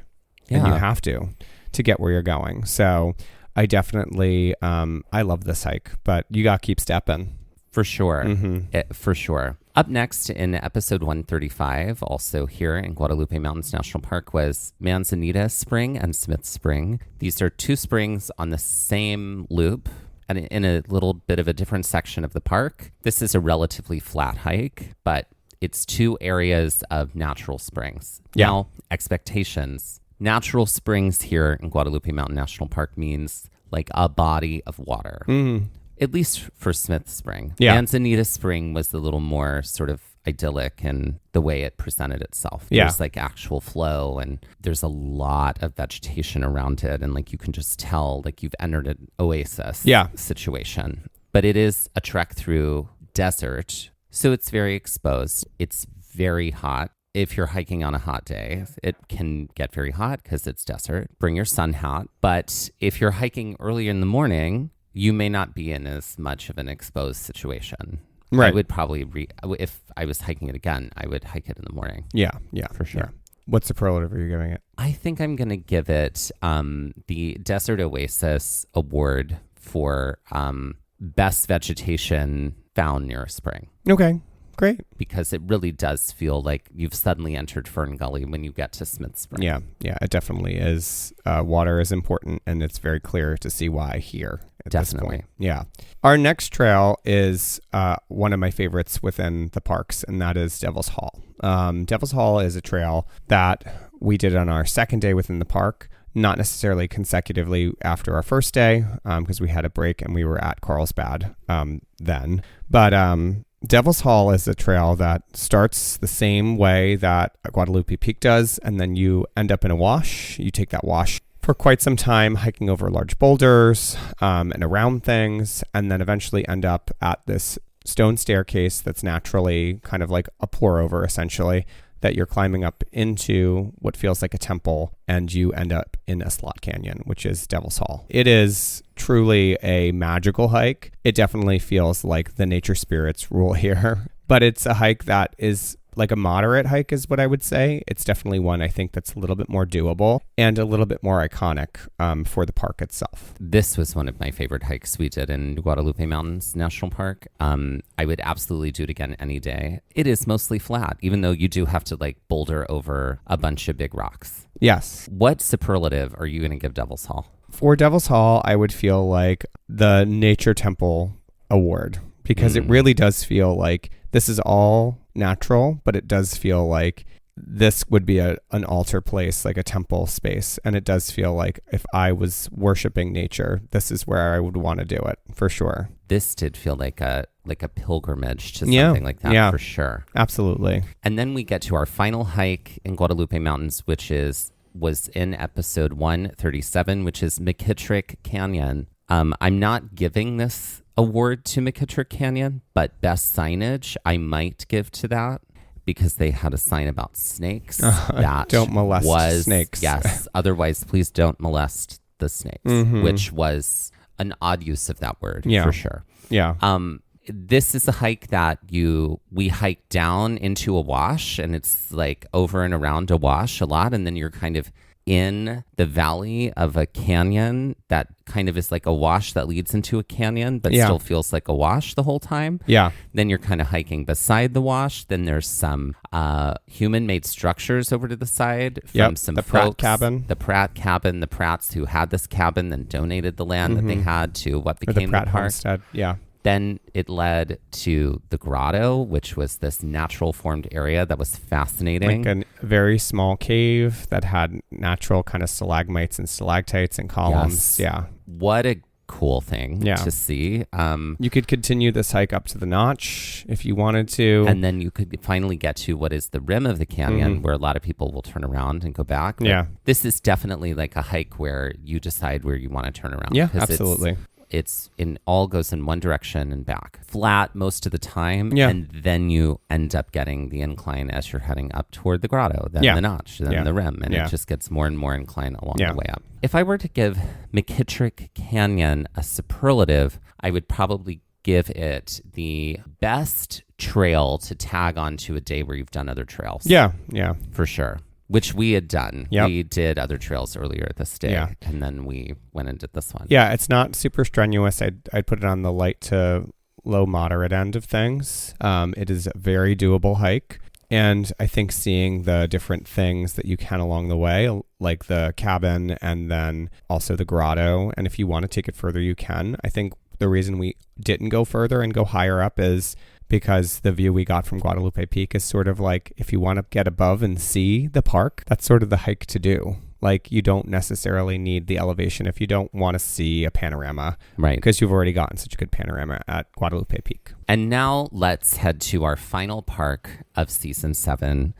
And you have to get where you're going. So I definitely, I love this hike, but you got to keep stepping. For sure. For sure. Up next in episode 135, also here in Guadalupe Mountains National Park, was Manzanita Spring and Smith Spring. These are 2 springs on the same loop and in a little bit of a different section of the park. This is a relatively flat hike, but it's 2 areas of natural springs. Now, expectations. Natural springs here in Guadalupe Mountain National Park means like a body of water. At least for Smith Spring. Manzanita Spring was a little more sort of idyllic in the way it presented itself. Yeah. There's like actual flow, and there's a lot of vegetation around it, and like you can just tell like you've entered an oasis situation. But it is a trek through desert, so it's very exposed. It's very hot. If you're hiking on a hot day, it can get very hot because it's desert. Bring your sun hat. But if you're hiking early in the morning, you may not be in as much of an exposed situation. Right. I would probably, if I was hiking it again, I would hike it in the morning. Yeah, for sure. Yeah. What superlative are you giving it? I think I'm going to give it the Desert Oasis Award for best vegetation found near a spring. Okay. Great. Because it really does feel like you've suddenly entered Fern Gully when you get to Smith Spring. Yeah, it definitely is. Water is important, and it's very clear to see why here at this point. Yeah. Our next trail is one of my favorites within the parks, and that is Devil's Hall. Devil's Hall is a trail that we did on our second day within the park, not necessarily consecutively after our first day, because we had a break and we were at Carlsbad then. But Devil's Hall is a trail that starts the same way that Guadalupe Peak does, and then you end up in a wash. You take that wash for quite some time, hiking over large boulders and around things, and then eventually end up at this stone staircase that's naturally kind of like a pour over, essentially, that you're climbing up into what feels like a temple, and you end up in a slot canyon, which is Devil's Hall. It is truly a magical hike. It definitely feels like the nature spirits rule here, but it's a hike that is like a moderate hike is what I would say. It's definitely one I think that's a little bit more doable and a little bit more iconic for the park itself. This was one of my favorite hikes we did in Guadalupe Mountains National Park. I would absolutely do it again any day. It is mostly flat, even though you do have to like boulder over a bunch of big rocks. Yes. What superlative are you going to give Devil's Hall? For Devil's Hall, I would feel like the Nature Temple Award, because it really does feel like this is all natural, but it does feel like this would be an altar place, like a temple space. And it does feel like if I was worshiping nature, this is where I would want to do it for sure. This did feel like a pilgrimage to something like that, for sure. Absolutely. And then we get to our final hike in Guadalupe Mountains, which was in episode 137, which is McKittrick Canyon. I'm not giving this award to McKittrick Canyon, but best signage I might give to that, because they had a sign about snakes that don't molest snakes. Yes, otherwise please don't molest the snakes, which was an odd use of that word for sure. Yeah. This is a hike that we hike down into a wash, and it's like over and around a wash a lot, and then you're kind of in the valley of a canyon that kind of is like a wash that leads into a canyon, but still feels like a wash the whole time. Yeah. Then you're kind of hiking beside the wash. Then there's some human-made structures over to the side from some the folks. Pratt cabin. The Pratt cabin. The Pratts who had this cabin then donated the land that they had to what became the Pratt the park. Homestead. Yeah. Then it led to the grotto, which was this natural formed area that was fascinating. Like a very small cave that had natural kind of stalagmites and stalactites and columns. Yes. Yeah. What a cool thing to see. You could continue this hike up to the notch if you wanted to. And then you could finally get to what is the rim of the canyon, where a lot of people will turn around and go back. But this is definitely like a hike where you decide where you want to turn around. Yeah, absolutely. It's all goes in one direction and back. Flat most of the time. Yeah. And then you end up getting the incline as you're heading up toward the grotto, then the notch, then the rim. And it just gets more and more incline along the way up. If I were to give McKittrick Canyon a superlative, I would probably give it the best trail to tag onto a day where you've done other trails. Yeah. For sure. Which we had done. Yep. We did other trails earlier this day, and then we went and did this one. Yeah, it's not super strenuous. I'd put it on the light to low moderate end of things. It is a very doable hike. And I think seeing the different things that you can along the way, like the cabin and then also the grotto, and if you want to take it further, you can. I think the reason we didn't go further and go higher up is because the view we got from Guadalupe Peak is sort of like, if you want to get above and see the park, that's sort of the hike to do. like you don't necessarily need the elevation if you don't want to see a panorama. Right. Because you've already gotten such a good panorama at Guadalupe Peak. And now let's head to our final park of season 7,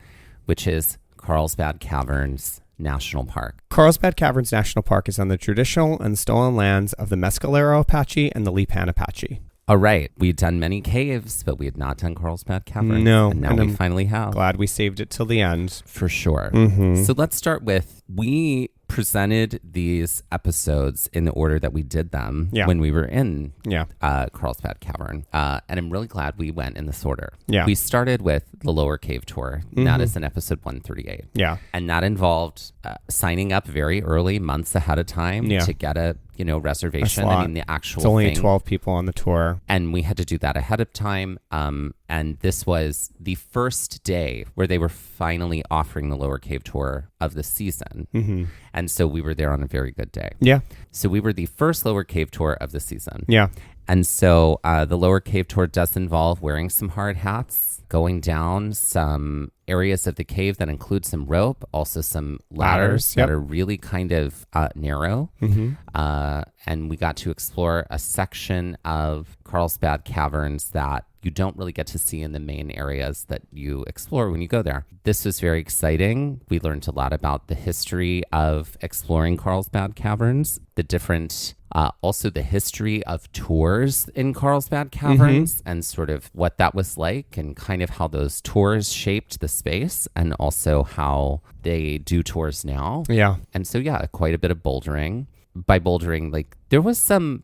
which is Carlsbad Caverns National Park. Carlsbad Caverns National Park is on the traditional and stolen lands of the Mescalero Apache and the Lipan Apache. All right. We'd done many caves, but we had not done Carlsbad Caverns. No. And now we finally have. Glad we saved it till the end. For sure. Mm-hmm. So let's start with, we presented these episodes in the order that we did them when we were in Carlsbad Cavern. And I'm really glad we went in this order. Yeah. We started with the Lower Cave Tour. Mm-hmm. That is in episode 138. Yeah. And that involved signing up very early, months ahead of time to get a reservation. I mean, the actual It's only thing. 12 people on the tour. And we had to do that ahead of time. And this was the first day where they were finally offering the Lower Cave Tour of the season. Mm-hmm. And so we were there on a very good day. Yeah. So we were the first Lower Cave Tour of the season. Yeah. And so the Lower Cave Tour does involve wearing some hard hats, going down some areas of the cave that include some rope, also some ladders that are really kind of narrow. Mm-hmm. And we got to explore a section of Carlsbad Caverns that you don't really get to see in the main areas that you explore when you go there. This was very exciting. We learned a lot about the history of exploring Carlsbad Caverns, the different, also the history of tours in Carlsbad Caverns and sort of what that was like and kind of how those tours shaped the space and also how they do tours now. Yeah. And so, quite a bit of bouldering. By bouldering, like there was some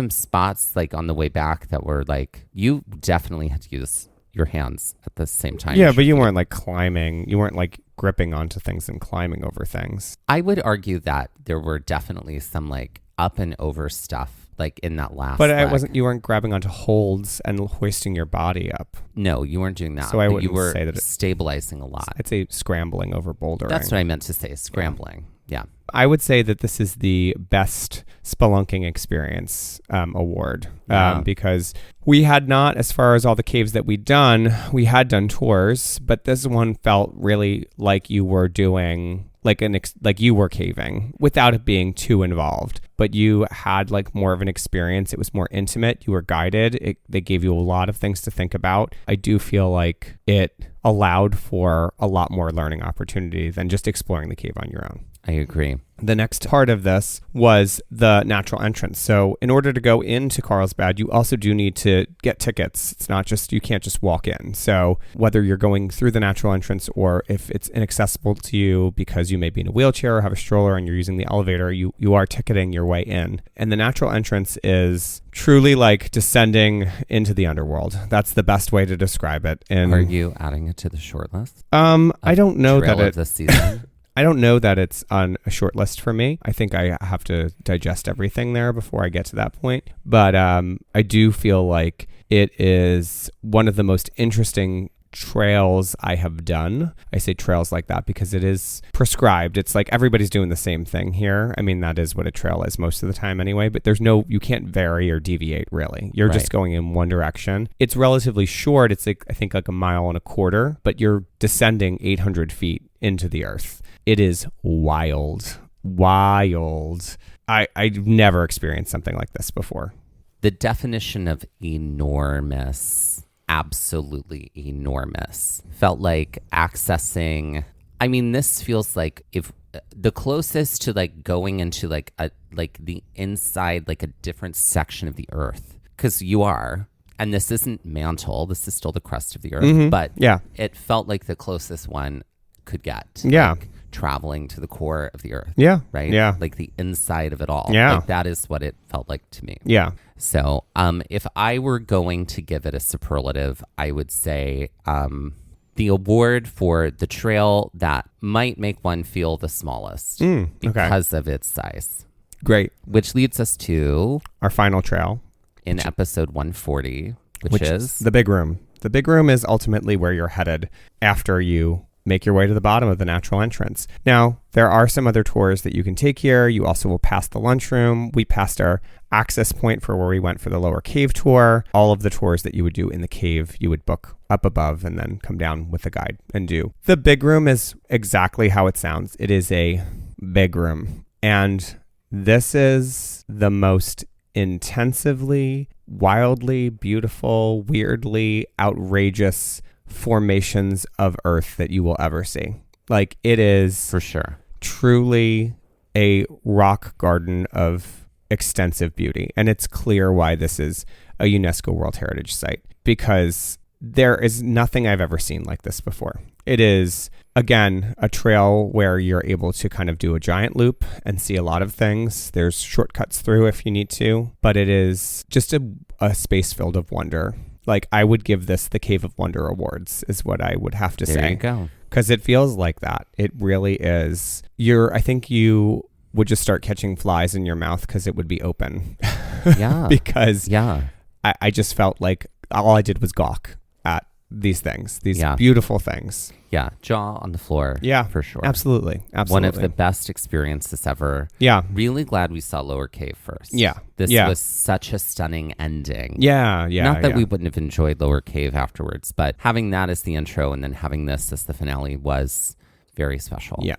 spots like on the way back that were like, you definitely had to use your hands at the same time. Yeah, but you weren't like climbing. You weren't like gripping onto things and climbing over things. I would argue that there were definitely some like up and over stuff like in that last But leg. you weren't grabbing onto holds and hoisting your body up. No, you weren't doing that. So I wouldn't you were say that stabilizing a lot. I'd say scrambling over bouldering. That's what I meant to say, scrambling. Yeah. I would say that this is the best spelunking experience award because we had not, as far as all the caves that we had done tours, but this one felt really like you were doing like you were caving without it being too involved. But you had like more of an experience. It was more intimate. You were guided. They gave you a lot of things to think about. I do feel like it allowed for a lot more learning opportunity than just exploring the cave on your own. I agree. The next part of this was the natural entrance. So in order to go into Carlsbad, you also do need to get tickets. It's not just, you can't just walk in. So whether you're going through the natural entrance or if it's inaccessible to you because you may be in a wheelchair or have a stroller and you're using the elevator, you are ticketing your way in. And the natural entrance is truly like descending into the underworld. That's the best way to describe it. And are you adding it to the short list? I don't know that it this season. I don't know that it's on a short list for me. I think I have to digest everything there before I get to that point. But I do feel like it is one of the most interesting trails I have done. I say trails like that because it is prescribed. It's like everybody's doing the same thing here. I mean, that is what a trail is most of the time anyway, but you can't vary or deviate really. You're just going in one direction. It's relatively short. It's like, I think like 1.25 miles, but you're descending 800 feet into the earth. It is wild. I've never experienced something like this before. The definition of enormous, absolutely enormous, felt like accessing. I mean, this feels like if the closest to like going into like the inside, like a different section of the earth, because you are. And this isn't mantle. This is still the crust of the earth. But it felt like the closest one could get. Like, traveling to the core of the earth. Yeah. Right? Yeah. Like the inside of it all. Yeah. Like that is what it felt like to me. Yeah. So if I were going to give it a superlative, I would say the award for the trail that might make one feel the smallest because of its size. Great. Which leads us to our final trail in episode 140, which is the big room. The big room is ultimately where you're headed after you make your way to the bottom of the natural entrance. Now, there are some other tours that you can take here. You also will pass the lunchroom. We passed our access point for where we went for the lower cave tour. All of the tours that you would do in the cave, you would book up above and then come down with the guide and do. The big room is exactly how it sounds. It is a big room. And this is the most intensively, wildly beautiful, weirdly outrageous formations of Earth that you will ever see. Like, it is For sure. truly a rock garden of extensive beauty. And it's clear why this is a UNESCO World Heritage Site, because there is nothing I've ever seen like this before. It is, again, a trail where you're able to kind of do a giant loop and see a lot of things. There's shortcuts through if you need to, but it is just a space filled of wonder. Like, I would give this the Cave of Wonder Awards is what I would have to say. There you go. Because it feels like that. It really is. I think you would just start catching flies in your mouth because it would be open. Yeah. Because Yeah. I just felt like all I did was gawk at these things, these beautiful things. Yeah. Jaw on the floor. Yeah. For sure. Absolutely. One of the best experiences ever. Yeah. Really glad we saw Lower Cave first. Yeah. This was such a stunning ending. Yeah. Yeah. Not that we wouldn't have enjoyed Lower Cave afterwards, but having that as the intro and then having this as the finale was very special. Yeah.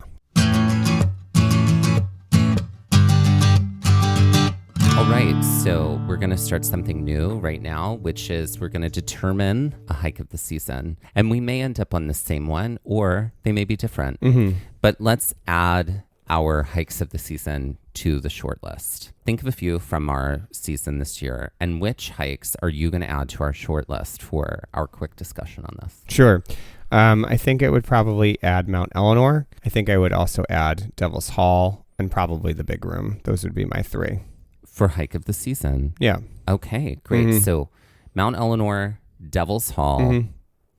All right, so we're going to start something new right now, which is we're going to determine a hike of the season. And we may end up on the same one, or they may be different. Mm-hmm. But let's add our hikes of the season to the short list. Think of a few from our season this year, and which hikes are you going to add to our short list for our quick discussion on this? Sure. I think it would probably add Mount Eleanor. I think I would also add Devil's Hall and probably the Big Room. Those would be my three. For hike of the season. Yeah. Okay, great. Mm-hmm. So Mount Eleanor, Devil's Hall,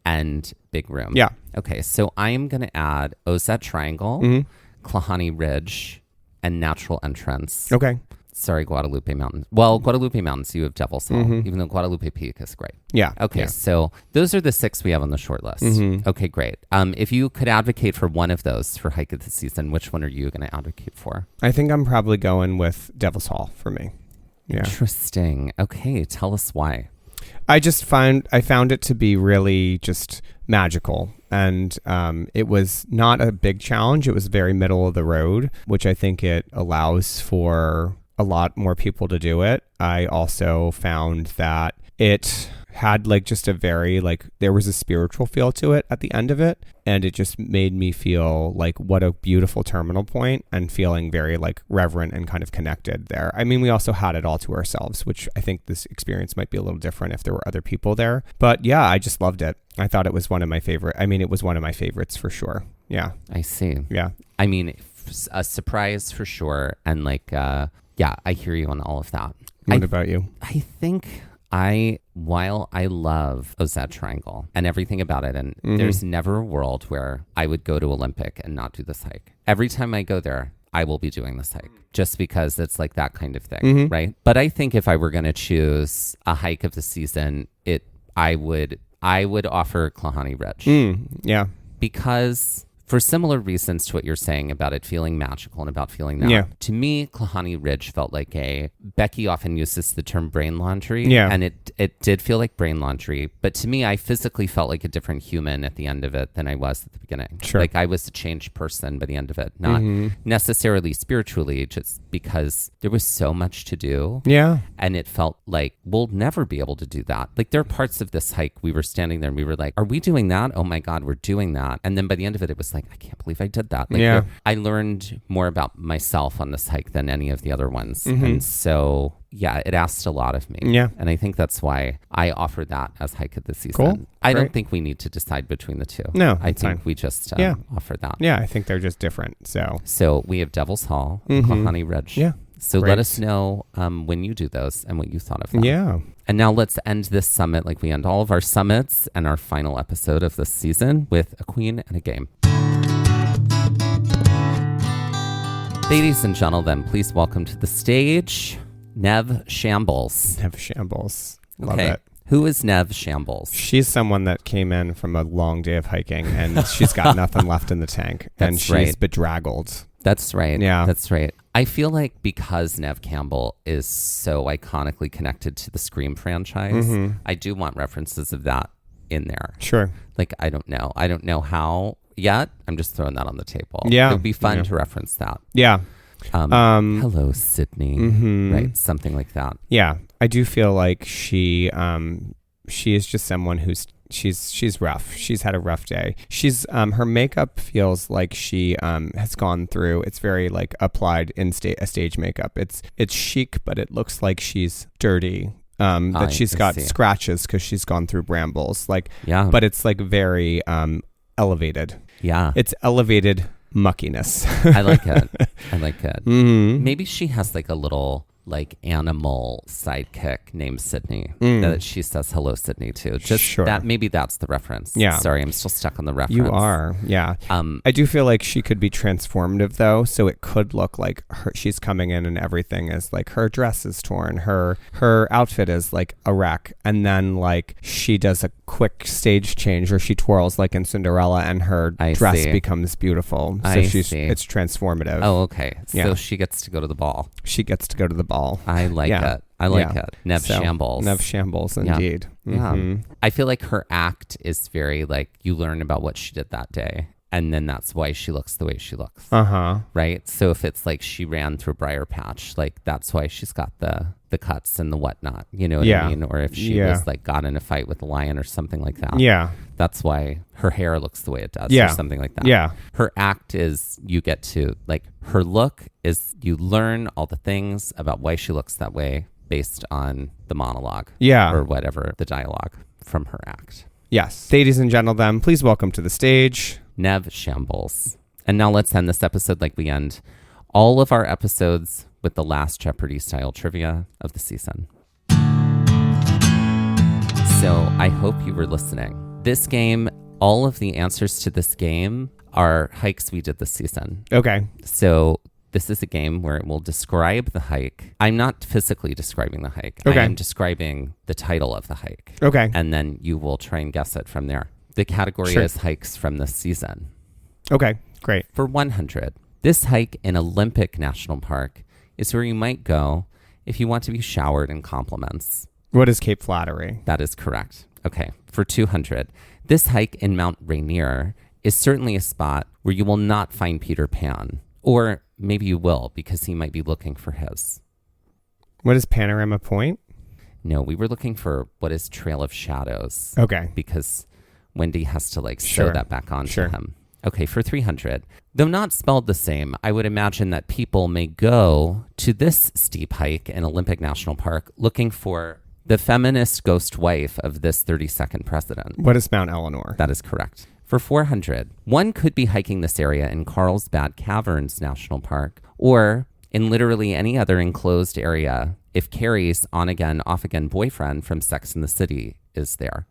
and Big Room. Yeah. Okay, so I am going to add Ozette Triangle, Klahani Ridge, and Natural Entrance. Okay. Sorry, Guadalupe Mountains. Well, Guadalupe Mountains, you have Devil's Hall, even though Guadalupe Peak is great. Yeah. Okay, Yeah. So those are the 6 we have on the short list. Okay, great. If you could advocate for one of those for hike of the season, which one are you going to advocate for? I think I'm probably going with Devil's Hall for me. Yeah. Interesting. Okay, tell us why. I found it to be really just magical. And it was not a big challenge. It was very middle of the road, which I think it allows for a lot more people to do it. I also found that it had like just a very there was a spiritual feel to it at the end of it, and it just made me feel like what a beautiful terminal point, and feeling very reverent and kind of connected there. I mean, we also had it all to ourselves, which I think this experience might be a little different if there were other people there. But yeah, I just loved it. I thought it was one of my favorite. I mean, it was one of my favorites for sure. Yeah. I see. Yeah. I mean, a surprise for sure. And yeah, I hear you on all of that. What about you? I think while I love Ozette Triangle and everything about it, and there's never a world where I would go to Olympic and not do this hike. Every time I go there, I will be doing this hike just because it's like that kind of thing, right? But I think if I were going to choose a hike of the season, I would offer Klahani Ridge. Yeah. Because for similar reasons to what you're saying about it feeling magical and about feeling that. Yeah. To me, Klahani Ridge felt like Becky often uses the term brain laundry. Yeah. And it did feel like brain laundry. But to me, I physically felt like a different human at the end of it than I was at the beginning. Sure. Like I was a changed person by the end of it. Not necessarily spiritually, just because there was so much to do. Yeah. And it felt like we'll never be able to do that. Like there are parts of this hike, we were standing there and we were like, are we doing that? Oh my God, we're doing that. And then by the end of it, it was like, I can't believe I did that. Like I learned more about myself on this hike than any of the other ones. And so, yeah, it asked a lot of me. Yeah. And I think that's why I offered that as hike of the season. Cool. I Great. don't think we need to decide between the two. No, I think fine. we just offered that. Yeah, I think they're just different. So we have Devil's Hall and Klahani Ridge. Yeah. So Great. let us know when you do those and what you thought of them. Yeah. And now let's end this summit like we end all of our summits and our final episode of this season with a queen and a game. Ladies and gentlemen, please welcome to the stage Nev Shambles. Nev Shambles. Love Okay. it. Who is Nev Shambles? She's someone that came in from a long day of hiking and she's got nothing left in the tank. And That's she's right. bedraggled. That's right. Yeah. That's right. I feel like because Nev Campbell is so iconically connected to the Scream franchise, I do want references of that in there. Sure. Like, I don't know how yet. I'm just throwing that on the table. Yeah. It would be fun to reference that. Yeah. Hello, Sydney. Right. Something like that. Yeah. I do feel like she is just someone who's she's rough. She's had a rough day. She's her makeup feels like she has gone through. It's very like applied in a stage makeup. It's chic, but it looks like she's dirty. That she's got scratches because she's gone through brambles. Like, but it's like very elevated. Yeah, it's elevated muckiness. I like it. I like it. Mm-hmm. Maybe she has like a little like animal sidekick named Sydney that she says hello Sydney to. Just that, maybe that's the reference. Yeah. Sorry, I'm still stuck on the reference. You are. Yeah. I do feel like she could be transformative though, so it could look like she's coming in and everything is like her dress is torn, her outfit is like a wreck, and then like she does a quick stage change or she twirls like in Cinderella and her dress becomes beautiful. So it's transformative. Oh, okay. So she gets to go to the ball. She gets to go to the ball. I like it. I like it. Nev Shambles. Nev Shambles, indeed. Yeah. I feel like her act is very like you learn about what she did that day. And then that's why she looks the way she looks. Right? So if it's like she ran through a briar patch, like that's why she's got the cuts and the whatnot. You know what I mean? Or if she was like got in a fight with a lion or something like that. Yeah. That's why her hair looks the way it does or something like that. Yeah. Her act is you get to like her look is you learn all the things about why she looks that way based on the monologue. Yeah. Or whatever, the dialogue from her act. Yes. Ladies and gentlemen, please welcome to the stage Nev Shambles. And now let's end this episode like we end all of our episodes with the last Jeopardy style trivia of the season. So I hope you were listening. This game, all of the answers to this game are hikes we did this season. Okay. So this is a game where it will describe the hike. I'm not physically describing the hike. Okay. I am describing the title of the hike. Okay. And then you will try and guess it from there. The category is hikes from this season. Okay, great. For 100, this hike in Olympic National Park is where you might go if you want to be showered in compliments. What is Cape Flattery? That is correct. Okay, for 200, this hike in Mount Rainier is certainly a spot where you will not find Peter Pan. Or maybe you will because he might be looking for his. What is Panorama Point? No, we were looking for what is Trail of Shadows. Okay. Because Wendy has to like sew that back onto him. Okay, for 300. Though not spelled the same, I would imagine that people may go to this steep hike in Olympic National Park looking for the feminist ghost wife of this 32nd president. What is Mount Eleanor? That is correct. For 400, one could be hiking this area in Carlsbad Caverns National Park or in literally any other enclosed area if Carrie's on-again, off-again boyfriend from Sex and the City is there.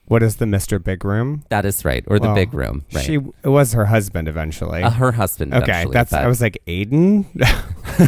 What is the Mr. Big Room? That is right. Or the Big Room. Right. It was her husband eventually. Her husband eventually. Okay, I was like, Aiden?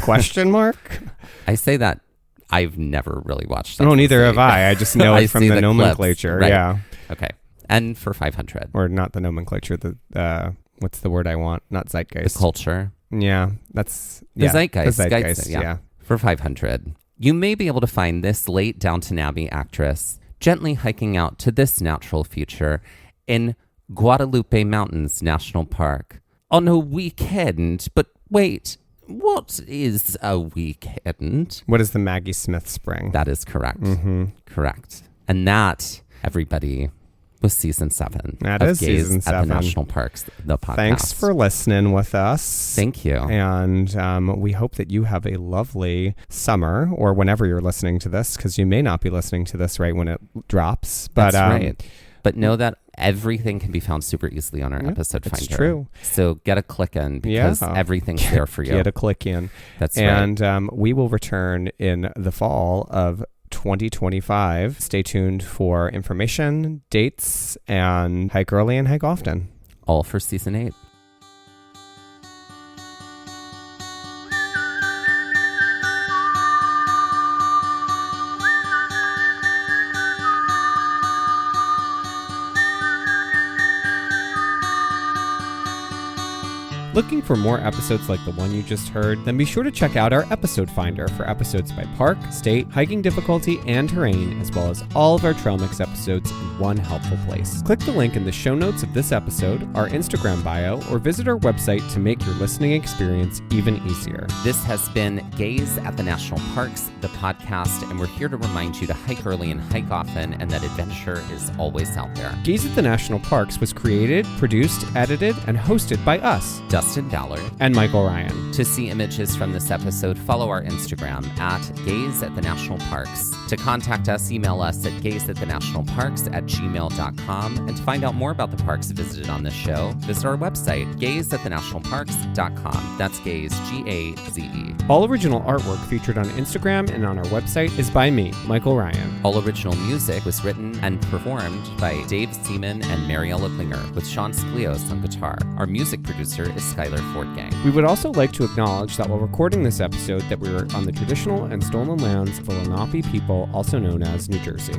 Question mark? I say that I've never really watched that. No, neither have I. I just know it from the nomenclature. Right. Yeah. Okay. And for 500. Or not the nomenclature, the what's the word I want? Not zeitgeist. The culture. Yeah, that's... The zeitgeist. The zeitgeist, yeah. For 500. You may be able to find this late Downton Abbey actress gently hiking out to this natural feature in Guadalupe Mountains National Park on a weekend. But wait, what is a weekend? What is the Maggie Smith Spring? That is correct. Mm-hmm. Correct. And that, everybody, was season 7 that of is Gaze season 7 at the National Parks, the podcast. Thanks for listening with us. Thank you. And we hope that you have a lovely summer or whenever you're listening to this, because you may not be listening to this right when it drops. But, that's right. But know that everything can be found super easily on our episode finder. It's true. So get a click in because everything's there for you. Get a click in. That's right. And we will return in the fall of 2025. Stay tuned for information, dates, and hike early and hike often. All for season 8. Looking for more episodes like the one you just heard? Then be sure to check out our episode finder for episodes by park, state, hiking difficulty, and terrain, as well as all of our Trail Mix episodes in one helpful place. Click the link in the show notes of this episode, our Instagram bio, or visit our website to make your listening experience even easier. This has been Gaze at the National Parks, the podcast, and we're here to remind you to hike early and hike often, and that adventure is always out there. Gaze at the National Parks was created, produced, edited, and hosted by us, Dustin Ballard and Michael Ryan. To see images from this episode, follow our Instagram at Gaze at the National Parks. To contact us, email us at gazeatthenationalparks@gmail.com. And to find out more about the parks visited on this show, visit our website, gazeatthenationalparks.com. That's Gaze, G-A-Z-E. All original artwork featured on Instagram and on our website is by me, Michael Ryan. All original music was written and performed by Dave Seaman and Mariella Klinger, with Sean Sklios on guitar. Our music producer is Skylar Fortgang. We would also like to acknowledge that while recording this episode that we were on the traditional and stolen lands of the Lenape people, also known as New Jersey.